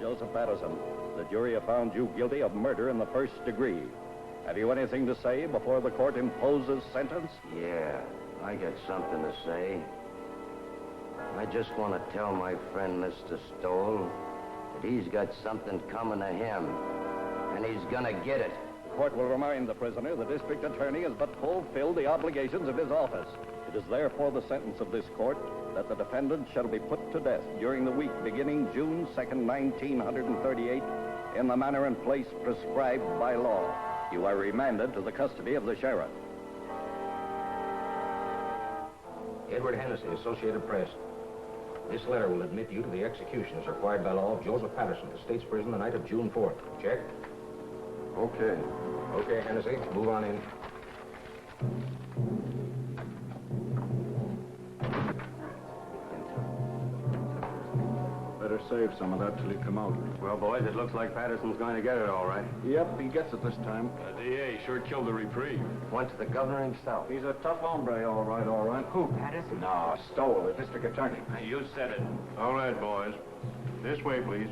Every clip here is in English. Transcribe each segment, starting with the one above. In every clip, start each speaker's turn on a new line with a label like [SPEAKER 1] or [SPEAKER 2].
[SPEAKER 1] Joseph Patterson, the jury have found you guilty of murder in the first degree. Have you anything to say before the court imposes sentence?
[SPEAKER 2] Yeah, I got something to say. I just want to tell my friend Mr. Stoll that he's got something coming to him, and he's gonna get it.
[SPEAKER 1] The court will remind the prisoner the district attorney has but fulfilled the obligations of his office. It is therefore the sentence of this court that the defendant shall be put to death during the week beginning June 2nd, 1938, in the manner and place prescribed by law. You are remanded to the custody of the sheriff.
[SPEAKER 3] Edward Hennessy, Associated Press. This letter will admit you to the execution as required by law of Joseph Patterson, the state's prison, the night of June 4th. Check?
[SPEAKER 2] Okay.
[SPEAKER 3] Okay, Hennessy, move on in.
[SPEAKER 4] Better save some of that till you come out.
[SPEAKER 2] Well, boys, it looks like Patterson's going to get it all right.
[SPEAKER 4] Yep, he gets it this time.
[SPEAKER 5] DA sure killed the reprieve.
[SPEAKER 2] Went to the governor himself.
[SPEAKER 4] He's a tough hombre, all right, all right. Who?
[SPEAKER 2] Patterson?
[SPEAKER 4] No, Stoll, the district attorney.
[SPEAKER 5] You said it. All right, boys. This way, please.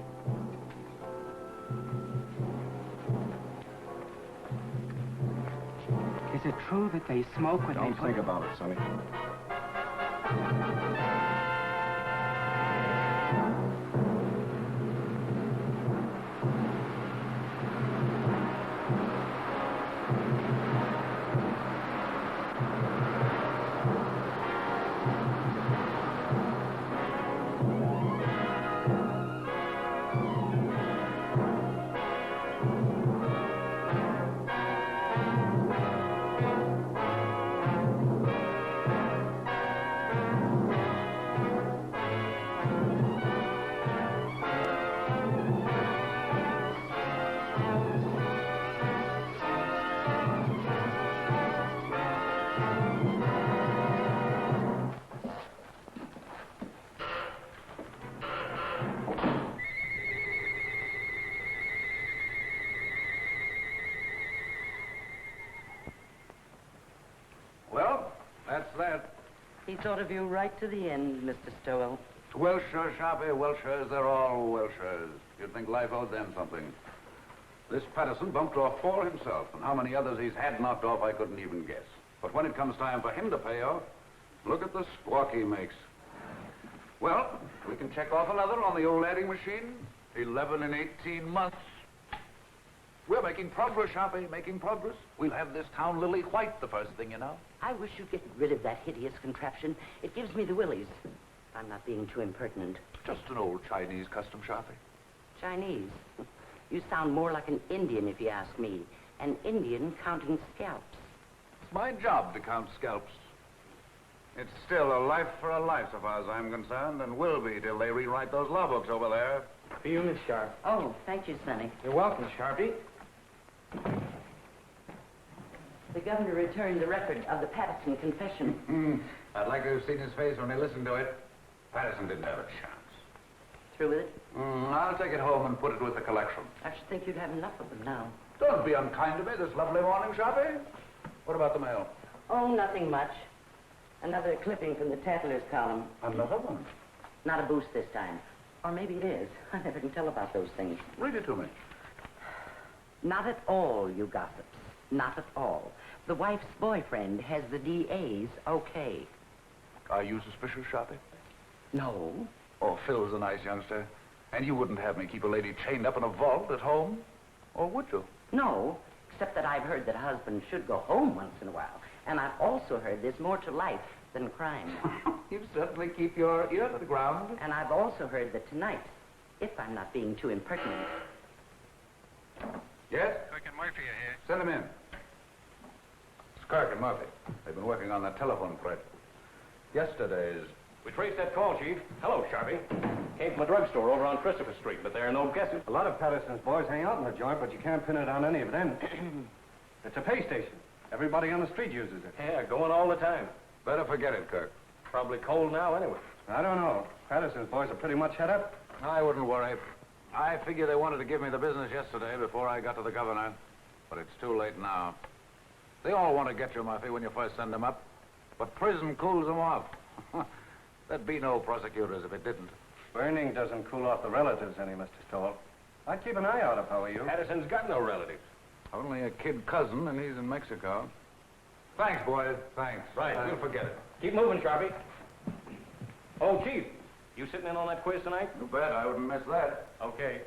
[SPEAKER 6] Is it true that they smoke when
[SPEAKER 4] Don't
[SPEAKER 6] they put...
[SPEAKER 4] think about it, Sonny.
[SPEAKER 7] Well, that's that.
[SPEAKER 8] He thought of you right to the end, Mr. Stowell.
[SPEAKER 7] Welshers, Sharpie, Welshers, they're all Welshers. You'd think life owed them something. This Patterson bumped off 4 himself, and how many others he's had knocked off, I couldn't even guess. But when it comes time for him to pay off, look at the squawk he makes. Well, we can check off another on the old adding machine. 11 and 18 months. We're making progress, Sharpie, making progress. We'll have this town lily white the first thing you know.
[SPEAKER 8] I wish you'd get rid of that hideous contraption. It gives me the willies. I'm not being too impertinent.
[SPEAKER 7] Just an old Chinese custom, Sharpie.
[SPEAKER 8] Chinese? You sound more like an Indian, if you ask me. An Indian counting scalps.
[SPEAKER 7] It's my job to count scalps. It's still a life for a life, so far as I'm concerned, and will be till they rewrite those law books over there.
[SPEAKER 6] For you, Miss Sharp.
[SPEAKER 8] Oh, thank you, Sonny.
[SPEAKER 6] You're welcome, Sharpie.
[SPEAKER 8] The governor returned the record of the Patterson confession.
[SPEAKER 7] I'd like to have seen his face when he listened to it. Patterson didn't have a chance.
[SPEAKER 8] Through with it?
[SPEAKER 7] I'll take it home and put it with the collection.
[SPEAKER 8] I should think you'd have enough of them now.
[SPEAKER 7] Don't be unkind to me this lovely morning, Sharpie. What about the mail?
[SPEAKER 8] Oh, nothing much. Another clipping from the Tattler's column.
[SPEAKER 7] Another one?
[SPEAKER 8] Not a boost this time. Or maybe it is. I never can tell about those things.
[SPEAKER 7] Read it to me.
[SPEAKER 8] Not at all, you gossips. Not at all. The wife's boyfriend has the DA's okay.
[SPEAKER 7] Are you suspicious, Sharpie?
[SPEAKER 8] No.
[SPEAKER 7] Oh, Phil's a nice youngster. And you wouldn't have me keep a lady chained up in a vault at home? Or would you?
[SPEAKER 8] No, except that I've heard that husbands should go home once in a while. And I've also heard there's more to life than crime.
[SPEAKER 7] You certainly keep your ear to the ground.
[SPEAKER 8] And I've also heard that tonight, if I'm not being too impertinent...
[SPEAKER 7] Yes?
[SPEAKER 5] Kirk and Murphy are here.
[SPEAKER 7] Send him in. It's Kirk and Murphy. They've been working on that telephone thread. Yesterday's...
[SPEAKER 3] We traced that call, Chief. Hello, Sharpie. Came from a drugstore over on Christopher Street, but there are no guesses.
[SPEAKER 4] A lot of Patterson's boys hang out in the joint, but you can't pin it on any of them. It's a pay station. Everybody on the street uses it.
[SPEAKER 3] Yeah, going all the time.
[SPEAKER 7] Better forget it, Kirk.
[SPEAKER 3] Probably cold now anyway.
[SPEAKER 4] I don't know. Patterson's boys are pretty much head up.
[SPEAKER 7] I wouldn't worry. I figure they wanted to give me the business yesterday before I got to the governor. But it's too late now. They all want to get you, Murphy, when you first send them up. But prison cools them off. There'd be no prosecutors if it didn't.
[SPEAKER 4] Burning doesn't cool off the relatives any, Mr. Stoll. I'd keep an eye out if I were you.
[SPEAKER 3] Patterson's got no relatives.
[SPEAKER 7] Only a kid cousin, and he's in Mexico. Thanks, boys. Thanks.
[SPEAKER 3] Right, we'll forget it. Keep moving, Sharpie. Oh, Chief, you sitting in on that quiz tonight?
[SPEAKER 7] You bet. I wouldn't miss that.
[SPEAKER 3] Okay.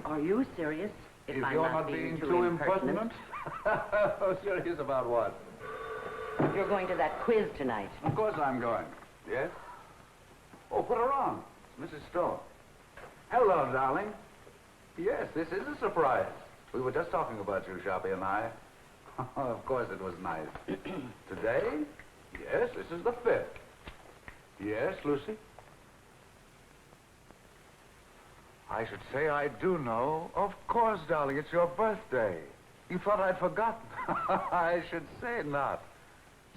[SPEAKER 8] Are you serious?
[SPEAKER 7] If
[SPEAKER 8] I'm
[SPEAKER 7] you're not being too impertinent. Oh, serious about what?
[SPEAKER 8] You're going to that quiz tonight.
[SPEAKER 7] Of course I'm going. Yes? Oh, put her on. It's Mrs. Stoll. Hello, darling. Yes, this is a surprise. We were just talking about you, Sharpie and I. Of course it was nice. Today? Yes, this is the 5th. Yes, Lucy? I should say I do know. Of course, darling, it's your birthday. You thought I'd forgotten. I should say not.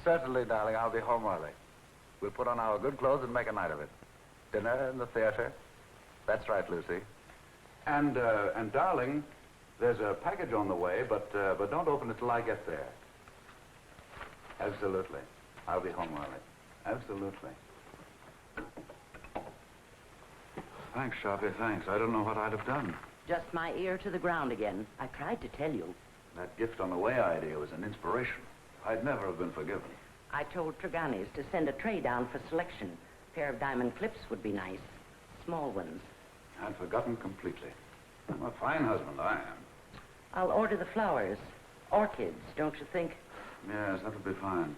[SPEAKER 7] Certainly, darling, I'll be home early. We'll put on our good clothes and make a night of it. Dinner in the theater. That's right, Lucy. And darling, there's a package on the way, but don't open it till I get there. Absolutely. I'll be home early. Absolutely. Thanks, Sharpie, thanks. I don't know what I'd have done.
[SPEAKER 8] Just my ear to the ground again. I tried to tell you.
[SPEAKER 7] That gift on the way idea was an inspiration. I'd never have been forgiven.
[SPEAKER 8] I told Tregani's to send a tray down for selection. A pair of diamond clips would be nice. Small ones.
[SPEAKER 7] I'd forgotten completely. I'm a fine husband, I am.
[SPEAKER 8] I'll order the flowers. Orchids, don't you think?
[SPEAKER 7] Yes, that'll be fine.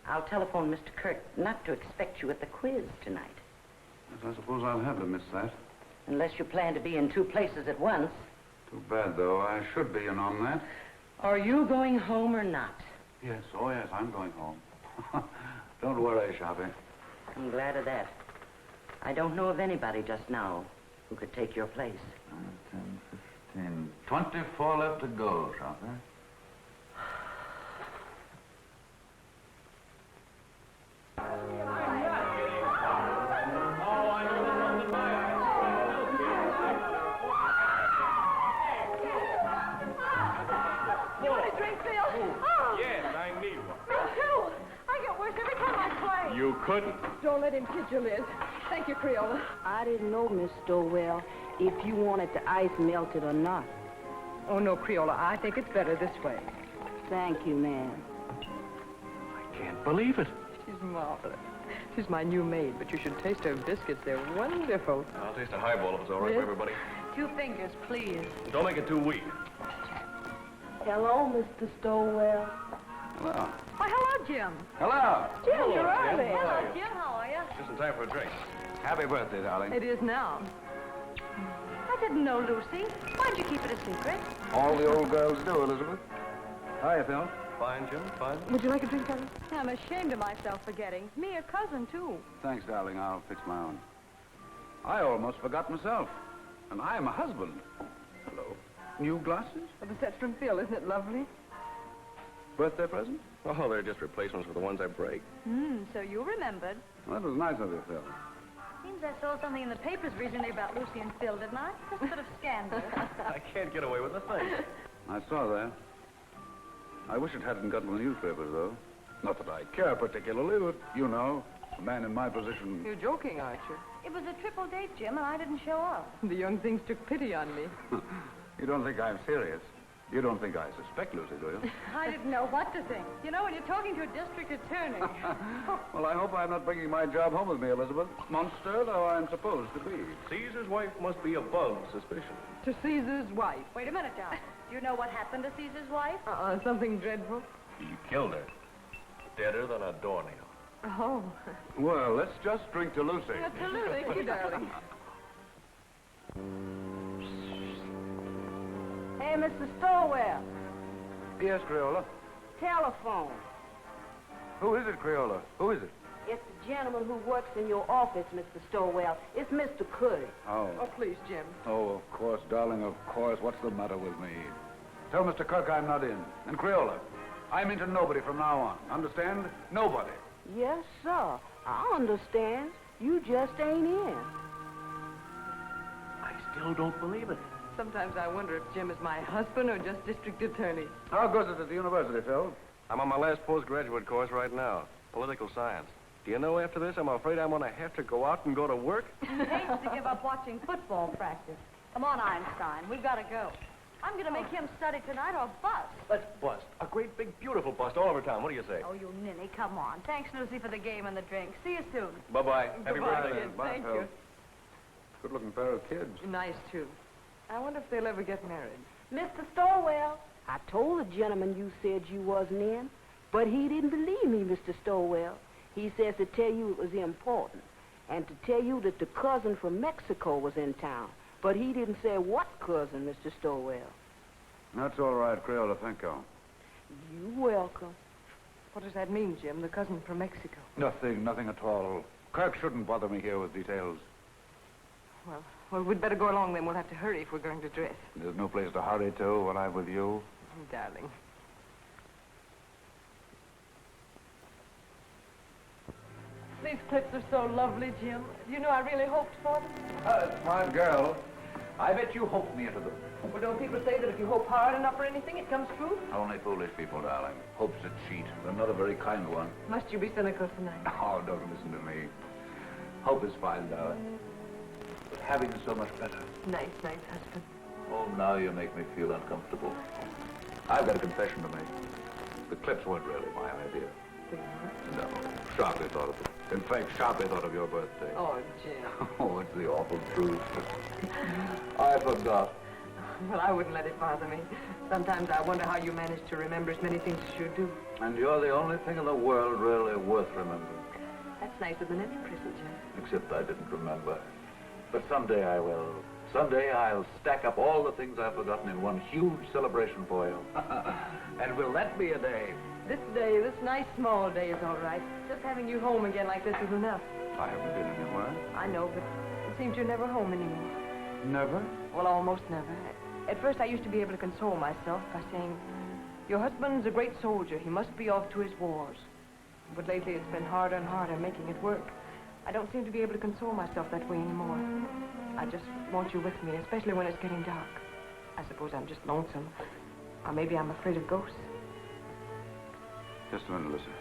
[SPEAKER 8] I'll telephone Mr. Kirk not to expect you at the quiz tonight.
[SPEAKER 7] Yes, I suppose I'll have to miss that.
[SPEAKER 8] Unless you plan to be in 2 places at once.
[SPEAKER 7] Too bad, though. I should be in on that.
[SPEAKER 8] Are you going home or not?
[SPEAKER 7] Yes, oh yes, I'm going home. Don't worry, Sharpie.
[SPEAKER 8] I'm glad of that. I don't know of anybody just now who could take your place.
[SPEAKER 7] 10, 15, 24 left to go, Sharpie.
[SPEAKER 5] You couldn't.
[SPEAKER 9] Don't let him kid you, Liz. Thank you, Creola.
[SPEAKER 10] I didn't know, Miss Stowell, if you wanted the ice melted or not.
[SPEAKER 9] Oh, no, Creola. I think it's better this way.
[SPEAKER 10] Thank you, ma'am.
[SPEAKER 5] I can't believe it.
[SPEAKER 9] She's marvelous. She's my new maid, but you should taste her biscuits. They're wonderful.
[SPEAKER 5] I'll taste a highball if it's all right for everybody.
[SPEAKER 9] 2 fingers, please.
[SPEAKER 5] Don't make it too weak.
[SPEAKER 10] Hello, Mr. Stowell.
[SPEAKER 7] Hello.
[SPEAKER 9] Why, hello, Jim.
[SPEAKER 7] Hello.
[SPEAKER 9] Jim, you're early.
[SPEAKER 5] Hello,
[SPEAKER 9] Jim. How are you?
[SPEAKER 5] Just in time for a drink.
[SPEAKER 7] Happy birthday, darling.
[SPEAKER 9] It is now. I didn't know, Lucy. Why'd you keep it a secret?
[SPEAKER 7] All the old girls do, Elizabeth. Hiya, Phil.
[SPEAKER 5] Fine, Jim, fine.
[SPEAKER 9] Would you like a drink, Kelly? I'm ashamed of myself for getting. Me, a cousin, too.
[SPEAKER 7] Thanks, darling. I'll fix my own. I almost forgot myself. And I'm a husband. Hello. New glasses?
[SPEAKER 9] Well, the set's from Phil. Isn't it lovely?
[SPEAKER 7] Birthday present?
[SPEAKER 5] Oh, they're just replacements for the ones I break.
[SPEAKER 9] So you remembered.
[SPEAKER 7] Well, that was nice of you, Phil.
[SPEAKER 11] Seems I saw something in the papers recently about Lucy and Phil, didn't I? Just a bit of scandal.
[SPEAKER 5] I can't get away with a thing.
[SPEAKER 7] I saw that. I wish it hadn't gotten the newspapers, though. Not that I care particularly, but you know, a man in my position...
[SPEAKER 9] You're joking, aren't you?
[SPEAKER 11] It was a triple date, Jim, and I didn't show up.
[SPEAKER 9] The young things took pity on me.
[SPEAKER 7] You don't think I'm serious? You don't think I suspect Lucy, do you?
[SPEAKER 11] I didn't know what to think. You know, when you're talking to a district attorney.
[SPEAKER 7] Well, I hope I'm not bringing my job home with me, Elizabeth. Monster though I'm supposed to be.
[SPEAKER 5] Caesar's wife must be above suspicion.
[SPEAKER 9] To Caesar's wife.
[SPEAKER 11] Wait a minute, now. Do you know what happened to Caesar's wife?
[SPEAKER 9] Something dreadful.
[SPEAKER 5] He killed her. Deader than a doornail.
[SPEAKER 9] Oh.
[SPEAKER 7] Well, let's just drink to Lucy.
[SPEAKER 9] Absolutely. Thank you, darling.
[SPEAKER 10] Hey, Mr. Stowell.
[SPEAKER 7] Yes, Creola.
[SPEAKER 10] Telephone.
[SPEAKER 7] Who is it, Creola? Who is it?
[SPEAKER 10] It's the gentleman who works in your office, Mr. Stowell. It's Mr. Kirk.
[SPEAKER 7] Oh.
[SPEAKER 9] Oh, please, Jim.
[SPEAKER 7] Oh, of course, darling, of course. What's the matter with me? Tell Mr. Kirk I'm not in. And Creola, I'm into nobody from now on. Understand? Nobody.
[SPEAKER 10] Yes, sir. I understand. You just ain't in.
[SPEAKER 5] I still don't believe it.
[SPEAKER 9] Sometimes I wonder if Jim is my husband or just district attorney.
[SPEAKER 7] How goes it at the university, Phil?
[SPEAKER 5] I'm on my last postgraduate course right now, political science. Do you know, after this, I'm afraid I'm going to have to go out and go to work?
[SPEAKER 11] He hates to give up watching football practice. Come on, Einstein. We've got to go. I'm going to make him study tonight or bust.
[SPEAKER 5] Let's bust. A great, big, beautiful bust all over town. What do you say?
[SPEAKER 11] Oh, you ninny, come on. Thanks, Lucy, for the game and the drink. See you soon.
[SPEAKER 5] Bye-bye. Happy
[SPEAKER 11] Goodbye,
[SPEAKER 5] birthday.
[SPEAKER 11] kid. Thank you.
[SPEAKER 7] Good-looking pair of kids.
[SPEAKER 9] Nice, too. I wonder if they'll ever get married.
[SPEAKER 10] Mr. Stowell, I told the gentleman you said you wasn't in, but he didn't believe me, Mr. Stowell. He says to tell you it was important, and to tell you that the cousin from Mexico was in town. But he didn't say what cousin, Mr. Stowell.
[SPEAKER 7] That's all right, Crayola. Thank you.
[SPEAKER 10] You're welcome.
[SPEAKER 9] What does that mean, Jim? The cousin from Mexico?
[SPEAKER 7] Nothing at all. Kirk shouldn't bother me here with details.
[SPEAKER 9] Well, we'd better go along then. We'll have to hurry if we're going to dress.
[SPEAKER 7] There's no place to hurry to when I'm with you.
[SPEAKER 9] Oh, darling. These clips are so lovely, Jim. You know, I really hoped for them.
[SPEAKER 7] Smart girl. I bet you hoped me into them.
[SPEAKER 9] Well, don't people say that if you hope hard enough for anything, it comes true?
[SPEAKER 7] Only foolish people, darling. Hope's a cheat, but not a very kind one.
[SPEAKER 9] Must you be cynical tonight?
[SPEAKER 7] Oh, don't listen to me. Hope is fine, darling. But having is so much better.
[SPEAKER 9] Nice, husband.
[SPEAKER 7] Oh, now you make me feel uncomfortable. I've got a confession to make. The clips weren't really my idea. No, Sharpie thought of it. In fact, Sharpie thought of your birthday.
[SPEAKER 9] Oh, Jim.
[SPEAKER 7] Oh, it's the awful truth. I forgot.
[SPEAKER 9] Well, I wouldn't let it bother me. Sometimes I wonder how you manage to remember as many things as you do.
[SPEAKER 7] And you're the only thing in the world really worth remembering.
[SPEAKER 9] That's nicer than any present, Jim.
[SPEAKER 7] Except I didn't remember. But someday I will. Someday I'll stack up all the things I've forgotten in one huge celebration for you. And will that be a day?
[SPEAKER 9] This day, this nice small day is all right. Just having you home again like this is enough.
[SPEAKER 7] I haven't been anywhere.
[SPEAKER 9] I know, but it seems you're never home anymore.
[SPEAKER 7] Never?
[SPEAKER 9] Well, almost never. At first, I used to be able to console myself by saying, your husband's a great soldier. He must be off to his wars. But lately, it's been harder and harder making it work. I don't seem to be able to console myself that way anymore. I just want you with me, especially when it's getting dark. I suppose I'm just lonesome. Or maybe I'm afraid of ghosts.
[SPEAKER 7] Just a minute, listen.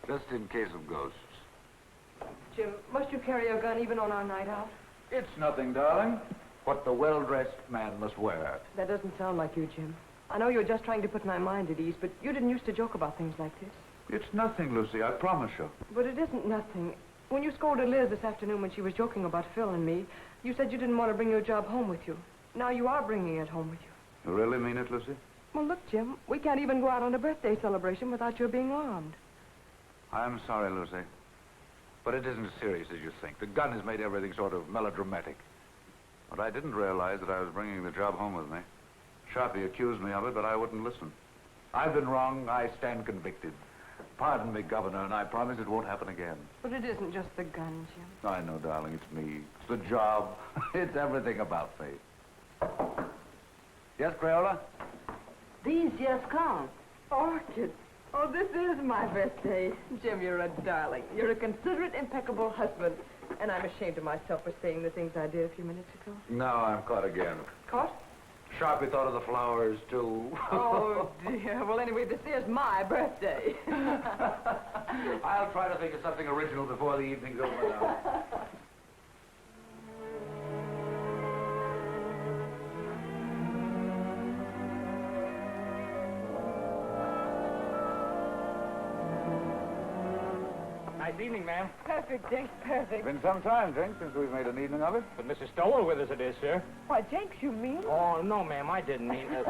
[SPEAKER 7] Just in case of ghosts.
[SPEAKER 9] Jim, must you carry a gun even on our night out?
[SPEAKER 7] It's nothing, darling. What the well-dressed man must wear.
[SPEAKER 9] That doesn't sound like you, Jim. I know you're just trying to put my mind at ease, but you didn't used to joke about things like this.
[SPEAKER 7] It's nothing, Lucy, I promise you.
[SPEAKER 9] But it isn't nothing. When you scolded Liz this afternoon when she was joking about Phil and me, you said you didn't want to bring your job home with you. Now you are bringing it home with you.
[SPEAKER 7] You really mean it, Lucy?
[SPEAKER 9] Well, look, Jim, we can't even go out on a birthday celebration without your being armed.
[SPEAKER 7] I'm sorry, Lucy. But it isn't as serious as you think. The gun has made everything sort of melodramatic. But I didn't realize that I was bringing the job home with me. Sharpie accused me of it, but I wouldn't listen. I've been wrong. I stand convicted. Pardon me, Governor, and I promise it won't happen again.
[SPEAKER 9] But it isn't just the gun, Jim.
[SPEAKER 7] I know, darling, it's me. It's the job. It's everything about me. Yes, Crayola?
[SPEAKER 10] These just come.
[SPEAKER 9] Orchid. Oh, this is my birthday. Jim, you're a darling. You're a considerate, impeccable husband. And I'm ashamed of myself for saying the things I did a few minutes ago.
[SPEAKER 7] Now I'm caught again.
[SPEAKER 9] Caught?
[SPEAKER 7] Sharpie thought of the flowers, too.
[SPEAKER 9] Oh, dear. Well, anyway, this is my birthday.
[SPEAKER 7] I'll try to think of something original before the evening's over now.
[SPEAKER 6] Nice evening, ma'am.
[SPEAKER 9] Perfect, Jenks, perfect.
[SPEAKER 7] Been some time, Drink, since we've made an evening of it.
[SPEAKER 6] But Mrs. Stowell with us it is, sir.
[SPEAKER 9] Why, Jenks, you mean?
[SPEAKER 6] Oh, no, ma'am, I didn't mean it.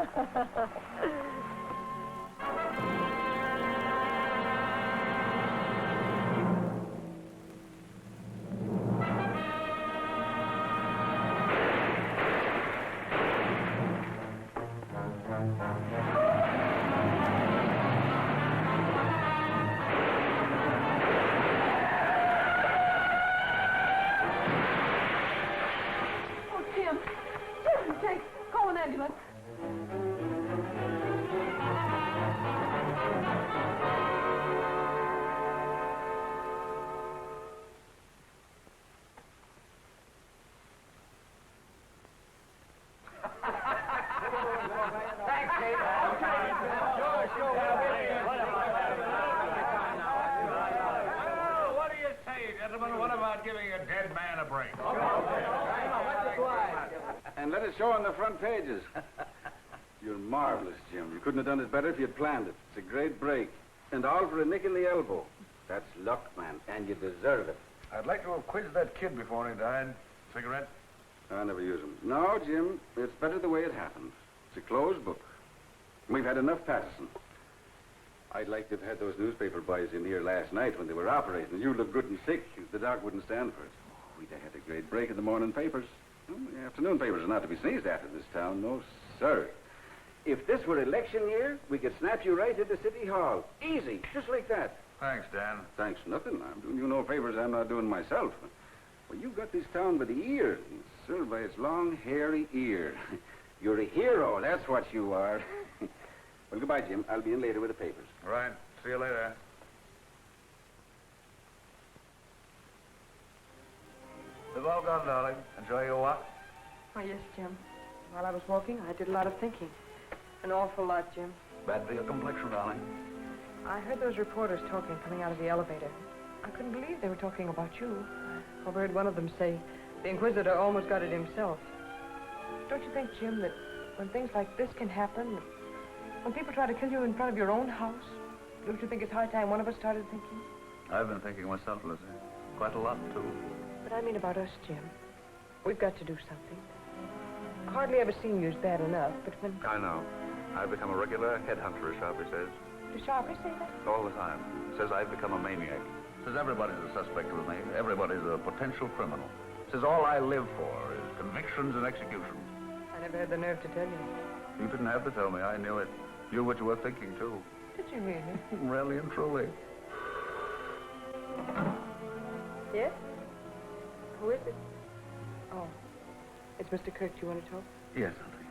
[SPEAKER 7] giving a dead man a break.
[SPEAKER 4] And let it show on the front pages. You're marvelous, Jim. You couldn't have done it better if you'd planned it. It's a great break. And all for a nick in the elbow. That's luck, man, and you deserve it.
[SPEAKER 7] I'd like to have quizzed that kid before he died. Cigarette?
[SPEAKER 4] I never use them. No, Jim, it's better the way it happens. It's a closed book. We've had enough Patterson. I'd like to have had those newspaper boys in here last night when they were operating. You looked good and sick. The doc wouldn't stand for it. Oh, we'd have had a great break in the morning papers. Well, the afternoon papers are not to be sneezed at in this town. No, sir. If this were election year, we could snap you right into City Hall. Easy, just like that.
[SPEAKER 7] Thanks, Dan.
[SPEAKER 4] Thanks, nothing. I'm doing you no favors I'm not doing myself. Well, you've got this town by the ear, served by its long, hairy ear. You're a hero, that's what you are. Well, goodbye, Jim. I'll be in later with the papers.
[SPEAKER 7] All right. See you later. They've all gone, darling. Enjoy your walk.
[SPEAKER 9] Oh, yes, Jim. While I was walking, I did a lot of thinking. An awful lot, Jim.
[SPEAKER 7] Bad for your complexion, darling.
[SPEAKER 9] I heard those reporters talking coming out of the elevator. I couldn't believe they were talking about you. I overheard one of them say the Inquisitor almost got it himself. Don't you think, Jim, that when things like this can happen, when people try to kill you in front of your own house, don't you think it's high time one of us started thinking?
[SPEAKER 7] I've been thinking myself, Lizzie. Quite a lot, too.
[SPEAKER 9] But I mean about us, Jim. We've got to do something. Hardly ever seen you as bad enough, but when...
[SPEAKER 5] I know. I've become a regular headhunter, as Sharpie says.
[SPEAKER 9] Does Sharpie say that?
[SPEAKER 5] All the time. Says I've become a maniac.
[SPEAKER 7] Says everybody's a suspect with me. Everybody's a potential criminal. Says all I live for is convictions and executions.
[SPEAKER 9] I never had the nerve to tell you.
[SPEAKER 7] You didn't have to tell me. I knew it. You what you were thinking, too.
[SPEAKER 9] Did you really?
[SPEAKER 7] Really and truly.
[SPEAKER 9] Yes? Who is it? Oh. It's Mr. Kirk. Do you want to talk?
[SPEAKER 7] Yes, Auntie.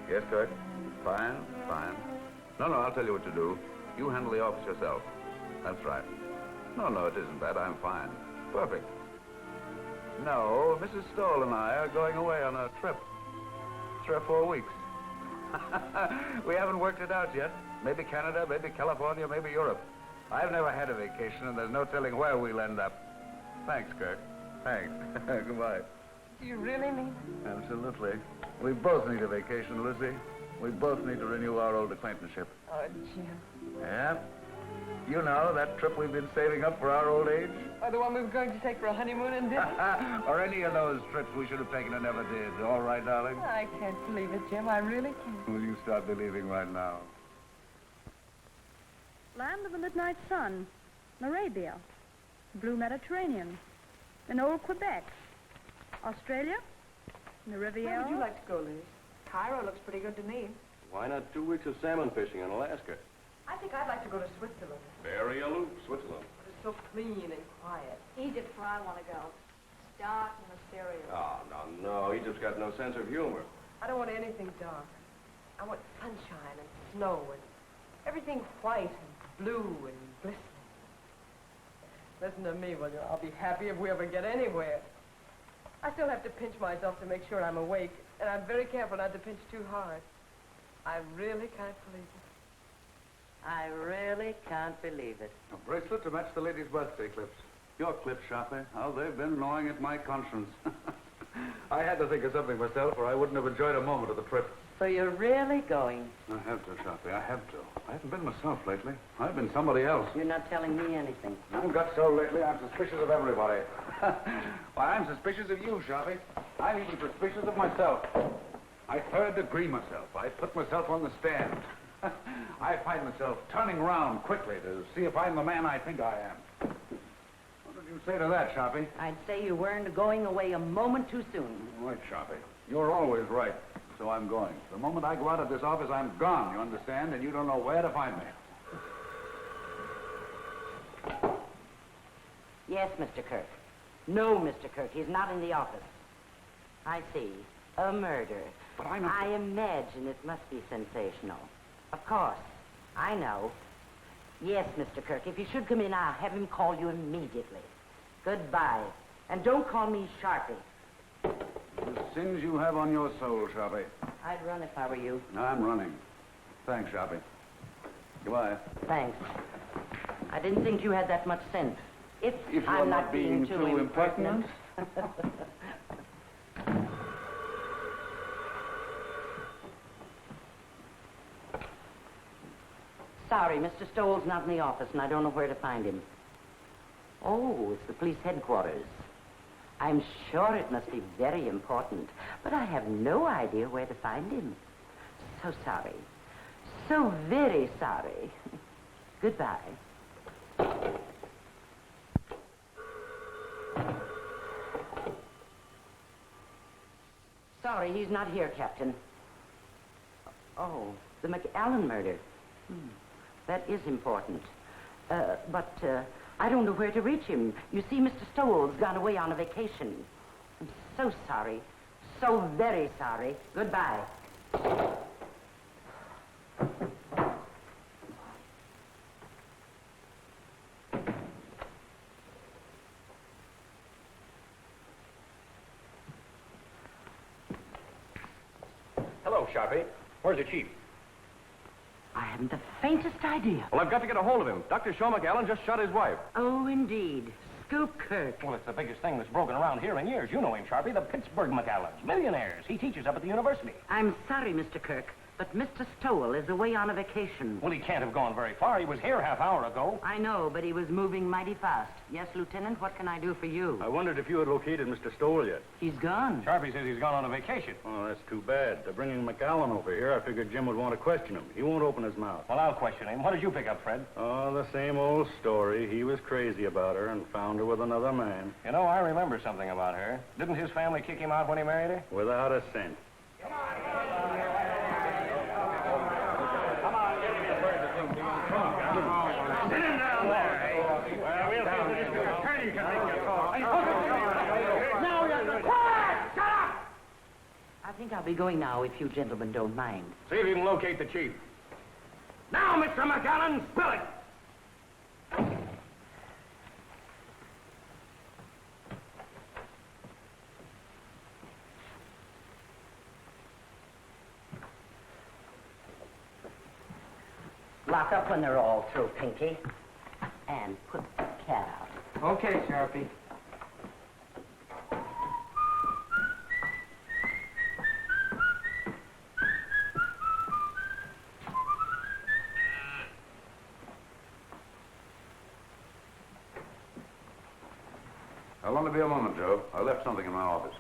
[SPEAKER 7] Yes, Kirk? Fine, fine. No, I'll tell you what to do. You handle the office yourself. That's right. No, it isn't that. I'm fine. Perfect. No, Mrs. Stoll and I are going away on a trip. 3 or 4 weeks. We haven't worked it out yet. Maybe Canada, maybe California, maybe Europe. I've never had a vacation, and there's no telling where we'll end up. Thanks, Kirk. Thanks. Goodbye.
[SPEAKER 9] Do you really mean it?
[SPEAKER 7] Absolutely. We both need a vacation, Lucy. We both need to renew our old acquaintanceship.
[SPEAKER 9] Oh, Jim.
[SPEAKER 7] Yeah? You know, that trip we've been saving up for our old age?
[SPEAKER 9] Or the one we were going to take for a honeymoon and dinner?
[SPEAKER 7] Or any of those trips we should have taken and never did. All right, darling?
[SPEAKER 9] I can't believe it, Jim. I really can't.
[SPEAKER 7] Will you start believing right now?
[SPEAKER 11] Land of the Midnight Sun, Arabia, Blue Mediterranean, in old Quebec, Australia, the Riviera.
[SPEAKER 9] Where would you like to go, Liz? Cairo looks pretty good to me.
[SPEAKER 5] Why not 2 weeks of salmon fishing in Alaska?
[SPEAKER 9] I think I'd like to go to Switzerland.
[SPEAKER 5] Very aloof, Switzerland.
[SPEAKER 9] It's so clean and quiet.
[SPEAKER 11] Egypt's where I want to go. It's dark and mysterious.
[SPEAKER 5] Oh, no. Egypt's got no sense of humor.
[SPEAKER 9] I don't want anything dark. I want sunshine and snow and everything white and blue and glistening. Listen to me, will you? I'll be happy if we ever get anywhere. I still have to pinch myself to make sure I'm awake, and I'm very careful not to pinch too hard. I really can't believe it.
[SPEAKER 8] I really can't believe it.
[SPEAKER 7] A bracelet to match the lady's birthday clips. Your clips, Sharpie. How they've been gnawing at my conscience. I had to think of something myself, or I wouldn't have enjoyed a moment of the trip.
[SPEAKER 8] So you're really going?
[SPEAKER 7] I have to, Sharpie. I have to. I haven't been myself lately. I've been somebody else.
[SPEAKER 8] You're not telling me anything.
[SPEAKER 7] I've got so lately, I'm suspicious of everybody. Why, I'm suspicious of you, Sharpie. I'm even suspicious of myself. I third degree myself. I put myself on the stand. I find myself turning around quickly to see if I'm the man I think I am. What did you say to that, Sharpie?
[SPEAKER 8] I'd say you weren't going away a moment too soon.
[SPEAKER 7] Right, Sharpie. You're always right. So I'm going. The moment I go out of this office, I'm gone, you understand? And you don't know where to find me.
[SPEAKER 8] Yes, Mr. Kirk. No, Mr. Kirk, he's not in the office. I see. A murder.
[SPEAKER 7] But I'm not...
[SPEAKER 8] I imagine it must be sensational. Of course. I know. Yes, Mr. Kirk, if you should come in, I'll have him call you immediately. Goodbye. And don't call me Sharpie.
[SPEAKER 7] The sins you have on your soul, Sharpie.
[SPEAKER 8] I'd run if I were you.
[SPEAKER 7] I'm running. Thanks, Sharpie. Goodbye.
[SPEAKER 8] Thanks. I didn't think you had that much sense. If
[SPEAKER 4] If
[SPEAKER 8] I'm
[SPEAKER 4] you're
[SPEAKER 8] not being too impertinent. Sorry, Mr. Stoll's not in the office, and I don't know where to find him. Oh, it's the police headquarters. I'm sure it must be very important, but I have no idea where to find him. So sorry. So very sorry. Goodbye. Sorry, he's not here, Captain. Oh, the McAllen murder. That is important. But I don't know where to reach him. You see, Mr. Stoll's gone away on a vacation. I'm so sorry. So very sorry. Goodbye.
[SPEAKER 3] Hello, Sharpie. Where's the chief?
[SPEAKER 8] I haven't the faintest idea.
[SPEAKER 5] Well, I've got to get a hold of him. Dr. Shaw McAllen just shot his wife.
[SPEAKER 8] Oh, indeed. Scoop Kirk.
[SPEAKER 3] Well, it's the biggest thing that's broken around here in years. You know him, Sharpie. The Pittsburgh McAllens. Millionaires. He teaches up at the university.
[SPEAKER 8] I'm sorry, Mr. Kirk, but Mr. Stowell is away on a vacation.
[SPEAKER 3] Well, he can't have gone very far. He was here half hour ago.
[SPEAKER 8] I know, but he was moving mighty fast. Yes, Lieutenant, what can I do for you?
[SPEAKER 12] I wondered if you had located Mr. Stowell yet.
[SPEAKER 8] He's gone.
[SPEAKER 3] Sharpie says he's gone on a vacation.
[SPEAKER 12] Oh, that's too bad. They're bringing McAllen over here. I figured Jim would want to question him. He won't open his mouth.
[SPEAKER 3] Well, I'll question him. What did you pick up, Fred?
[SPEAKER 12] Oh, the same old story. He was crazy about her and found her with another man.
[SPEAKER 3] You know, I remember something about her. Didn't his family kick him out when he married her?
[SPEAKER 12] Without a cent.
[SPEAKER 3] Sit him down there. Well, we'll see if the district attorney can make your call.
[SPEAKER 8] Now, quiet! Shut up! I think I'll be going now, if you gentlemen don't mind.
[SPEAKER 3] See if you can locate the chief. Now, Mr. McAllen, spill it.
[SPEAKER 8] Lock up when they're all through, Pinky. And put the cat out.
[SPEAKER 6] Okay, Sharpie.
[SPEAKER 7] I'll only be a moment, Joe. I left something in my office.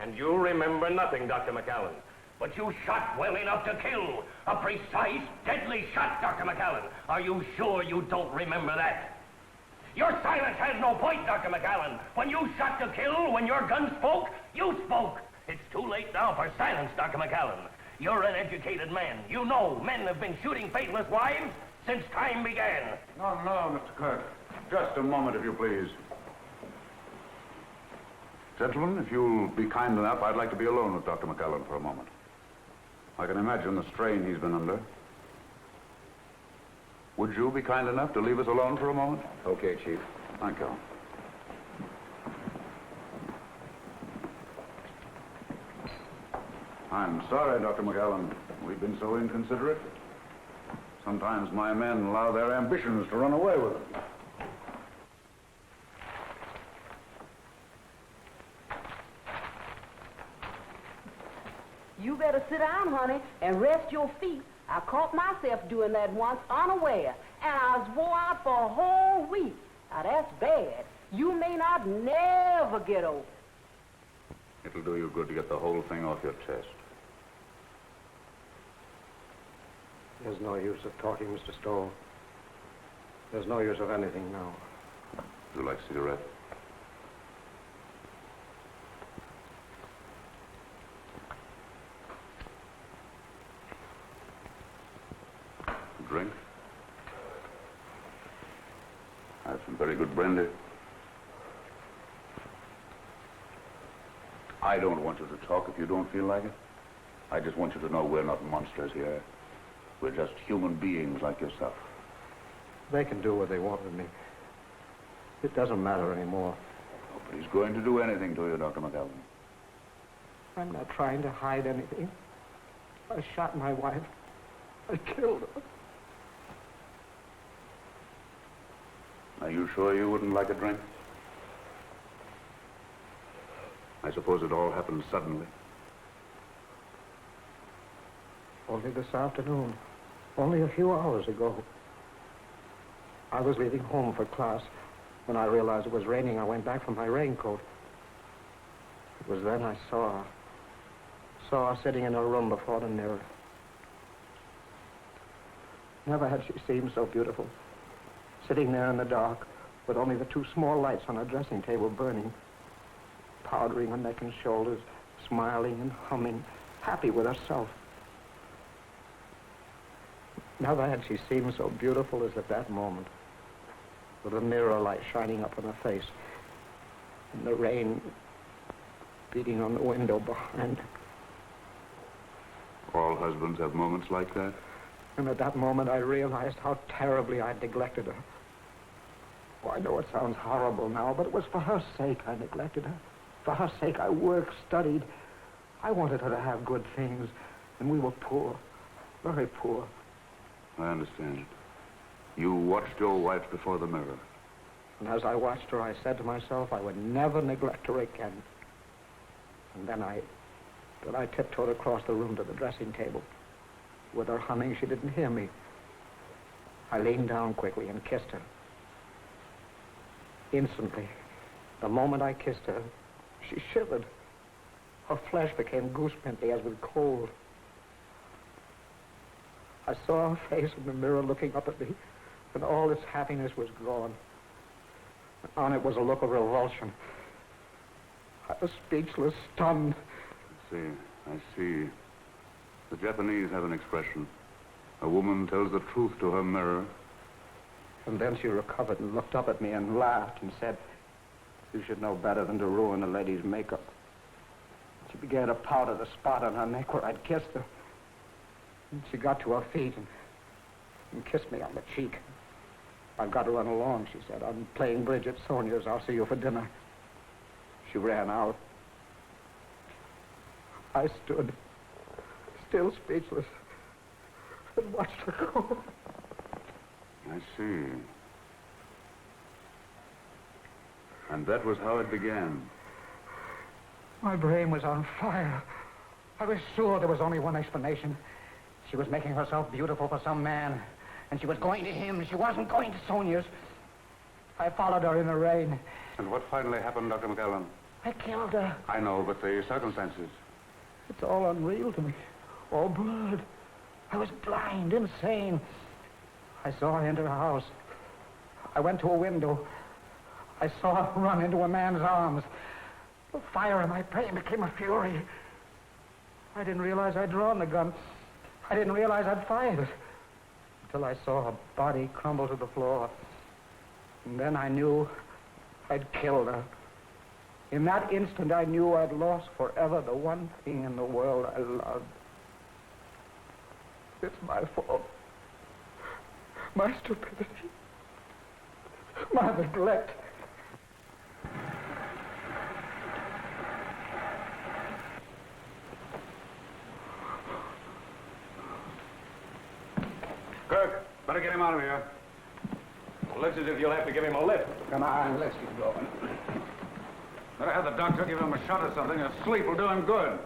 [SPEAKER 3] And you remember nothing, Dr. McAllen. But you shot well enough to kill. A precise, deadly shot, Dr. McAllen. Are you sure you don't remember that? Your silence has no point, Dr. McAllen. When you shot to kill, when your gun spoke, you spoke. It's too late now for silence, Dr. McAllen. You're an educated man. You know men have been shooting faithless wives since time began.
[SPEAKER 7] No, Mr. Kirk. Just a moment, if you please. Gentlemen, if you'll be kind enough, I'd like to be alone with Dr. McAllen for a moment. I can imagine the strain he's been under. Would you be kind enough to leave us alone for a moment?
[SPEAKER 3] Okay, Chief.
[SPEAKER 7] Thank you. I'm sorry, Dr. McAllen. We've been so inconsiderate. Sometimes my men allow their ambitions to run away with them.
[SPEAKER 10] You better sit down, honey, and rest your feet. I caught myself doing that once unaware, and I was wore out for a whole week. Now, that's bad. You may not never get over it.
[SPEAKER 7] It'll do you good to get the whole thing off your chest.
[SPEAKER 5] There's no use of talking, Mr. Stoll. There's no use of anything now.
[SPEAKER 7] Would you like a cigarette? Drink? I have some very good brandy. I don't want you to talk if you don't feel like it. I just want you to know we're not monsters here. We're just human beings like yourself.
[SPEAKER 5] They can do what they want with me. It doesn't matter anymore.
[SPEAKER 7] Nobody's going to do anything to you, Dr. McAllen.
[SPEAKER 5] I'm not trying to hide anything. I shot my wife. I killed her.
[SPEAKER 7] I Are you sure you wouldn't like a drink? I suppose it all happened suddenly.
[SPEAKER 6] Only this afternoon. Only a few hours ago. I was leaving home for class. When I realized it was raining, I went back for my raincoat. It was then I saw her sitting in her room before the mirror. Never had she seemed so beautiful. Sitting there in the dark, with only the two small lights on her dressing table burning, powdering her neck and shoulders, smiling and humming, happy with herself. Never had she seemed so beautiful as at that moment, with the mirror light shining up on her face, and the rain beating on the window behind her.
[SPEAKER 7] All husbands have moments like that.
[SPEAKER 6] And at that moment, I realized how terribly I'd neglected her. Oh, I know it sounds horrible now, but it was for her sake I neglected her. For her sake, I worked, studied. I wanted her to have good things, and we were poor, very poor.
[SPEAKER 7] I understand. You watched your wife before the mirror.
[SPEAKER 6] And as I watched her, I said to myself I would never neglect her again. And then I tiptoed across the room to the dressing table. With her humming, she didn't hear me. I leaned down quickly and kissed her. Instantly, the moment I kissed her, she shivered. Her flesh became goosepimply as with cold. I saw her face in the mirror looking up at me, and all its happiness was gone. On it was a look of revulsion. I was speechless, stunned.
[SPEAKER 7] I see. The Japanese have an expression. A woman tells the truth to her mirror.
[SPEAKER 6] And then she recovered and looked up at me and laughed and said, "You should know better than to ruin a lady's makeup." She began to powder the spot on her neck where I'd kissed her. And she got to her feet and kissed me on the cheek. "I've got to run along," she said. "I'm playing bridge at Sonia's. I'll see you for dinner." She ran out. I stood, still speechless, and watched her go.
[SPEAKER 7] I see. And that was how it began.
[SPEAKER 6] My brain was on fire. I was sure there was only one explanation. She was making herself beautiful for some man, and she was going to him. She wasn't going to Sonia's. I followed her in the rain.
[SPEAKER 7] And what finally happened, Dr. McAllen?
[SPEAKER 6] I killed her.
[SPEAKER 7] I know, but the circumstances.
[SPEAKER 6] It's all unreal to me. All blurred. I was blind, insane. I saw her enter a house. I went to a window. I saw her run into a man's arms. The fire in my brain became a fury. I didn't realize I'd drawn the gun. I didn't realize I'd fired it. Until I saw her body crumble to the floor. And then I knew I'd killed her. In that instant, I knew I'd lost forever the one thing in the world I loved. It's my fault. My stupidity. My neglect.
[SPEAKER 7] Kirk, better get him out of here.
[SPEAKER 3] Well, looks as if you'll have to give him a lift.
[SPEAKER 7] Come on, let's get going. Better have the doctor give him a shot or something. A sleep will do him good.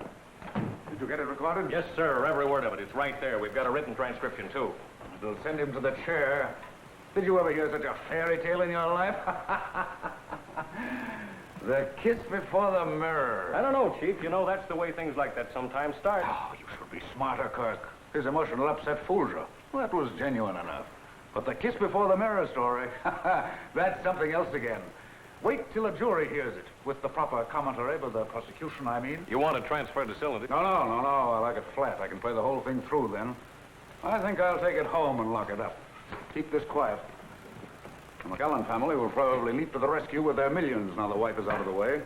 [SPEAKER 7] Did you get it recorded?
[SPEAKER 3] Yes, sir. Every word of it. It's right there. We've got a written transcription, too.
[SPEAKER 7] It'll send him to the chair. Did you ever hear such a fairy tale in your life? The kiss before the mirror.
[SPEAKER 3] I don't know, Chief. You know, that's the way things like that sometimes start.
[SPEAKER 7] Oh, you should be smarter, Kirk. His emotional upset fooled you. Well, that was genuine enough. But the kiss before the mirror story, that's something else again. Wait till a jury hears it, with the proper commentary by the prosecution, I mean.
[SPEAKER 3] You want to transfer the cylinder?
[SPEAKER 7] No. I like it flat. I can play the whole thing through then. I think I'll take it home and lock it up. Keep this quiet. The McAllen family will probably leap to the rescue with their millions now the wife is out of the way.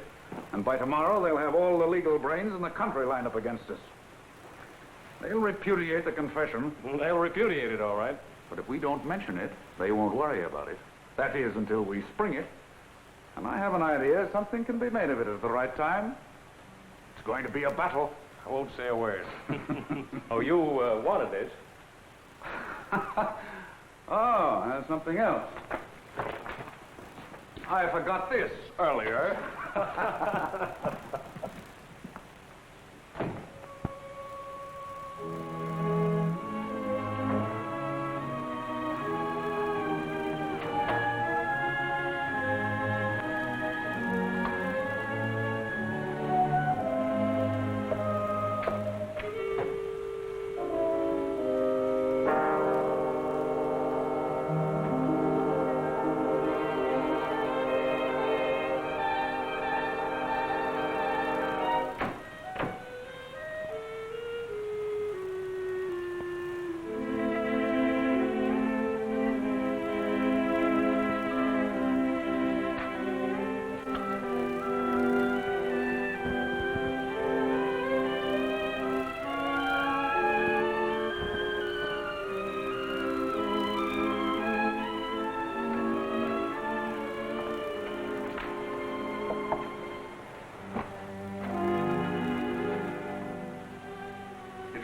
[SPEAKER 7] And by tomorrow, they'll have all the legal brains in the country lined up against us. They'll repudiate the confession.
[SPEAKER 3] They'll repudiate it, all right.
[SPEAKER 7] But if we don't mention it, they won't worry about it. That is, until we spring it. And I have an idea something can be made of it at the right time. It's going to be a battle.
[SPEAKER 3] I won't say a word. Oh, you wanted this.
[SPEAKER 7] Oh, that's something else. I forgot this earlier.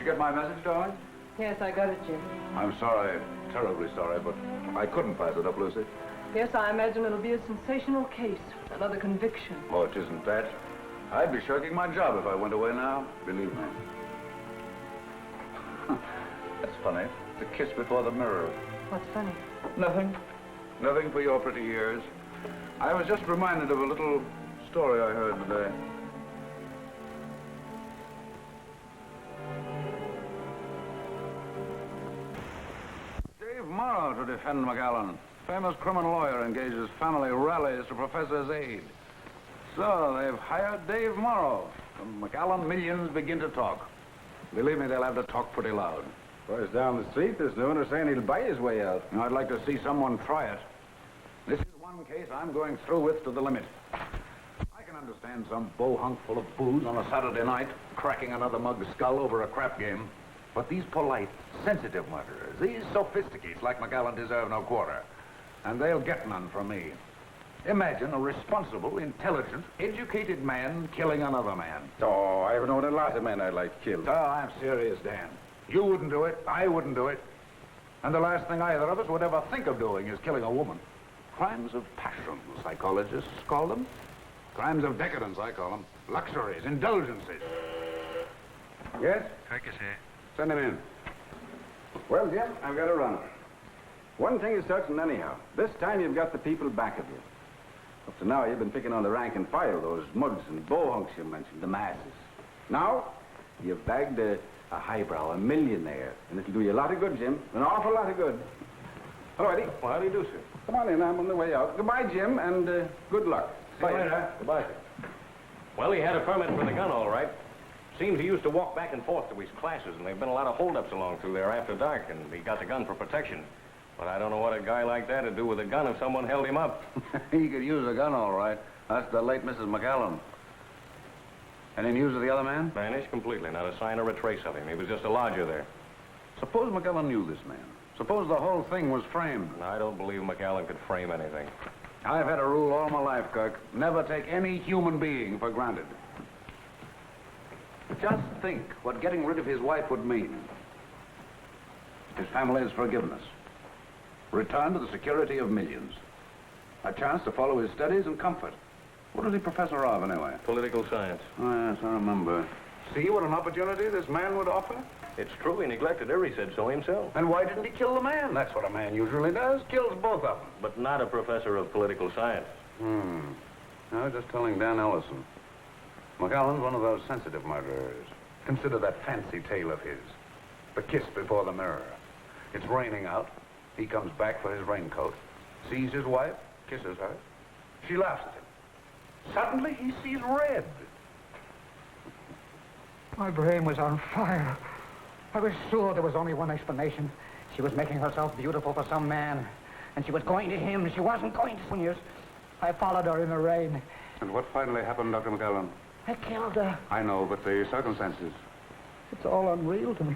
[SPEAKER 7] Get my message, darling?
[SPEAKER 9] Yes, I got it, Jim.
[SPEAKER 7] I'm sorry, terribly sorry, but I couldn't pass it up, Lucy.
[SPEAKER 9] Yes, I imagine it'll be a sensational case. Another conviction.
[SPEAKER 7] Oh, it isn't that. I'd be shirking my job if I went away now, believe me. That's funny. It's a kiss before the mirror.
[SPEAKER 9] What's funny?
[SPEAKER 7] Nothing. Nothing for your pretty ears. I was just reminded of a little story I heard today. Tomorrow to defend McAllen. Famous criminal lawyer engages family rallies to professor's aid. So they've hired Dave Morrow. And McAllen millions begin to talk. Believe me, they'll have to talk pretty loud.
[SPEAKER 4] Boys down the street, there's no one who's saying he'll buy his way out.
[SPEAKER 7] I'd like to see someone try it. This is one case I'm going through with to the limit. I can understand some bohunk full of booze on a Saturday night cracking another mug's skull over a crap game. But these polite, sensitive murderers, these sophisticates like McAllen deserve no quarter. And they'll get none from me. Imagine a responsible, intelligent, educated man killing another man.
[SPEAKER 4] Oh, I've known a lot of men I'd like killed.
[SPEAKER 7] Oh, I'm serious, Dan. You wouldn't do it. I wouldn't do it. And the last thing either of us would ever think of doing is killing a woman. Crimes of passion, psychologists call them. Crimes of decadence, I call them. Luxuries, indulgences.
[SPEAKER 4] Yes?
[SPEAKER 5] Kirk is here.
[SPEAKER 4] Send him in. Well, Jim, I've got to run. One thing is certain anyhow. This time you've got the people back of you. Up to now, you've been picking on the rank and file, those mugs and bohunks you mentioned, the masses. Now, you've bagged a highbrow, a millionaire, and it'll do you a lot of good, Jim. An awful lot of good. All righty.
[SPEAKER 5] Well, how do you do, sir?
[SPEAKER 4] Come on in, I'm on the way out. Goodbye, Jim, and good luck.
[SPEAKER 5] See you later. Goodbye, sir. Well, he had a permit for the gun, all right. Seems he used to walk back and forth to his classes, and there have been a lot of holdups along through there after dark, and he got the gun for protection. But I don't know what a guy like that would do with a gun if someone held him up.
[SPEAKER 7] He could use a gun, all right. That's the late Mrs. McAllen. Any news of the other man?
[SPEAKER 5] Vanished completely. Not a sign or a trace of him. He was just a lodger there.
[SPEAKER 7] Suppose McAllen knew this man. Suppose the whole thing was framed.
[SPEAKER 5] I don't believe McAllen could frame anything.
[SPEAKER 7] I've had a rule all my life, Kirk. Never take any human being for granted. Just think what getting rid of his wife would mean. His family's forgiveness. Return to the security of millions. A chance to follow his studies and comfort. What was he professor of, anyway?
[SPEAKER 5] Political science.
[SPEAKER 7] Oh, yes, I remember. See what an opportunity this man would offer?
[SPEAKER 5] It's true. He neglected her. He said so himself.
[SPEAKER 7] And why didn't he kill the man? That's what a man usually does. Kills both of them.
[SPEAKER 5] But not a professor of political science.
[SPEAKER 7] I was just telling Dan Ellison. McAllen's one of those sensitive murderers. Consider that fancy tale of his. The kiss before the mirror. It's raining out. He comes back for his raincoat. Sees his wife. Kisses her. She laughs at him. Suddenly he sees red.
[SPEAKER 6] My brain was on fire. I was sure there was only one explanation. She was making herself beautiful for some man. And she was going to him. She wasn't going to Sooniers. I followed her in the rain.
[SPEAKER 4] And what finally happened, Dr. McAllen?
[SPEAKER 6] I killed her.
[SPEAKER 4] I know, but the circumstances.
[SPEAKER 6] It's all unreal to me.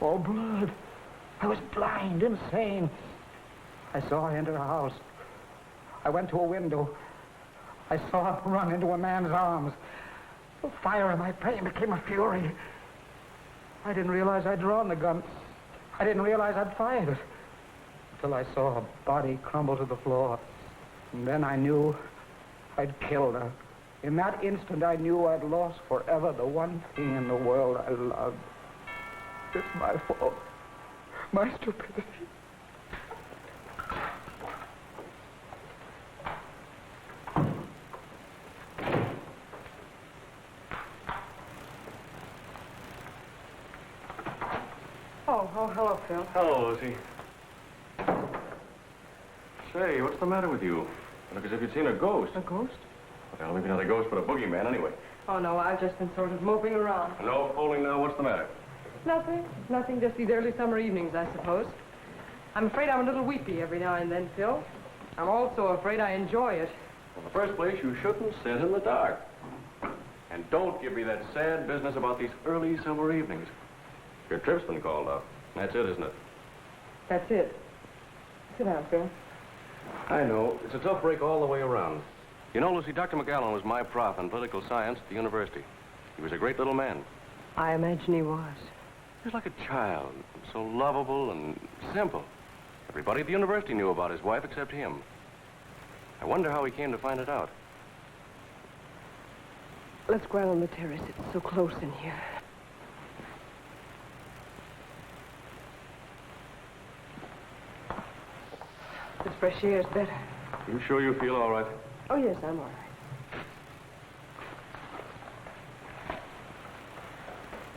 [SPEAKER 6] All blood. I was blind, insane. I saw her enter a house. I went to a window. I saw her run into a man's arms. The fire in my brain became a fury. I didn't realize I'd drawn the gun. I didn't realize I'd fired it. Until I saw her body crumble to the floor. And then I knew I'd killed her. In that instant, I knew I'd lost forever the one thing in the world I loved. It's my fault. My stupidity.
[SPEAKER 9] Oh, hello, Phil.
[SPEAKER 5] Hello, Lucy. Say, what's the matter with you? You look as if you'd seen a ghost.
[SPEAKER 9] A ghost?
[SPEAKER 5] Well, maybe not a ghost, but a boogeyman anyway.
[SPEAKER 9] Oh, no, I've just been sort of moping around.
[SPEAKER 5] No fooling now. What's the matter?
[SPEAKER 9] Nothing, just these early summer evenings, I suppose. I'm afraid I'm a little weepy every now and then, Phil. I'm also afraid I enjoy it.
[SPEAKER 5] In the first place, you shouldn't sit in the dark. And don't give me that sad business about these early summer evenings. Your trip's been called off. That's it, isn't it?
[SPEAKER 9] That's it. Sit down, Phil.
[SPEAKER 5] I know. It's a tough break all the way around. You know, Lucy, Dr. McAllen was my prof in political science at the university. He was a great little man.
[SPEAKER 9] I imagine he was.
[SPEAKER 5] He was like a child, so lovable and simple. Everybody at the university knew about his wife except him. I wonder how he came to find it out.
[SPEAKER 9] Let's go out on the terrace. It's so close in here. This fresh air's better.
[SPEAKER 5] You sure you feel all right?
[SPEAKER 9] Oh, yes, I'm all right.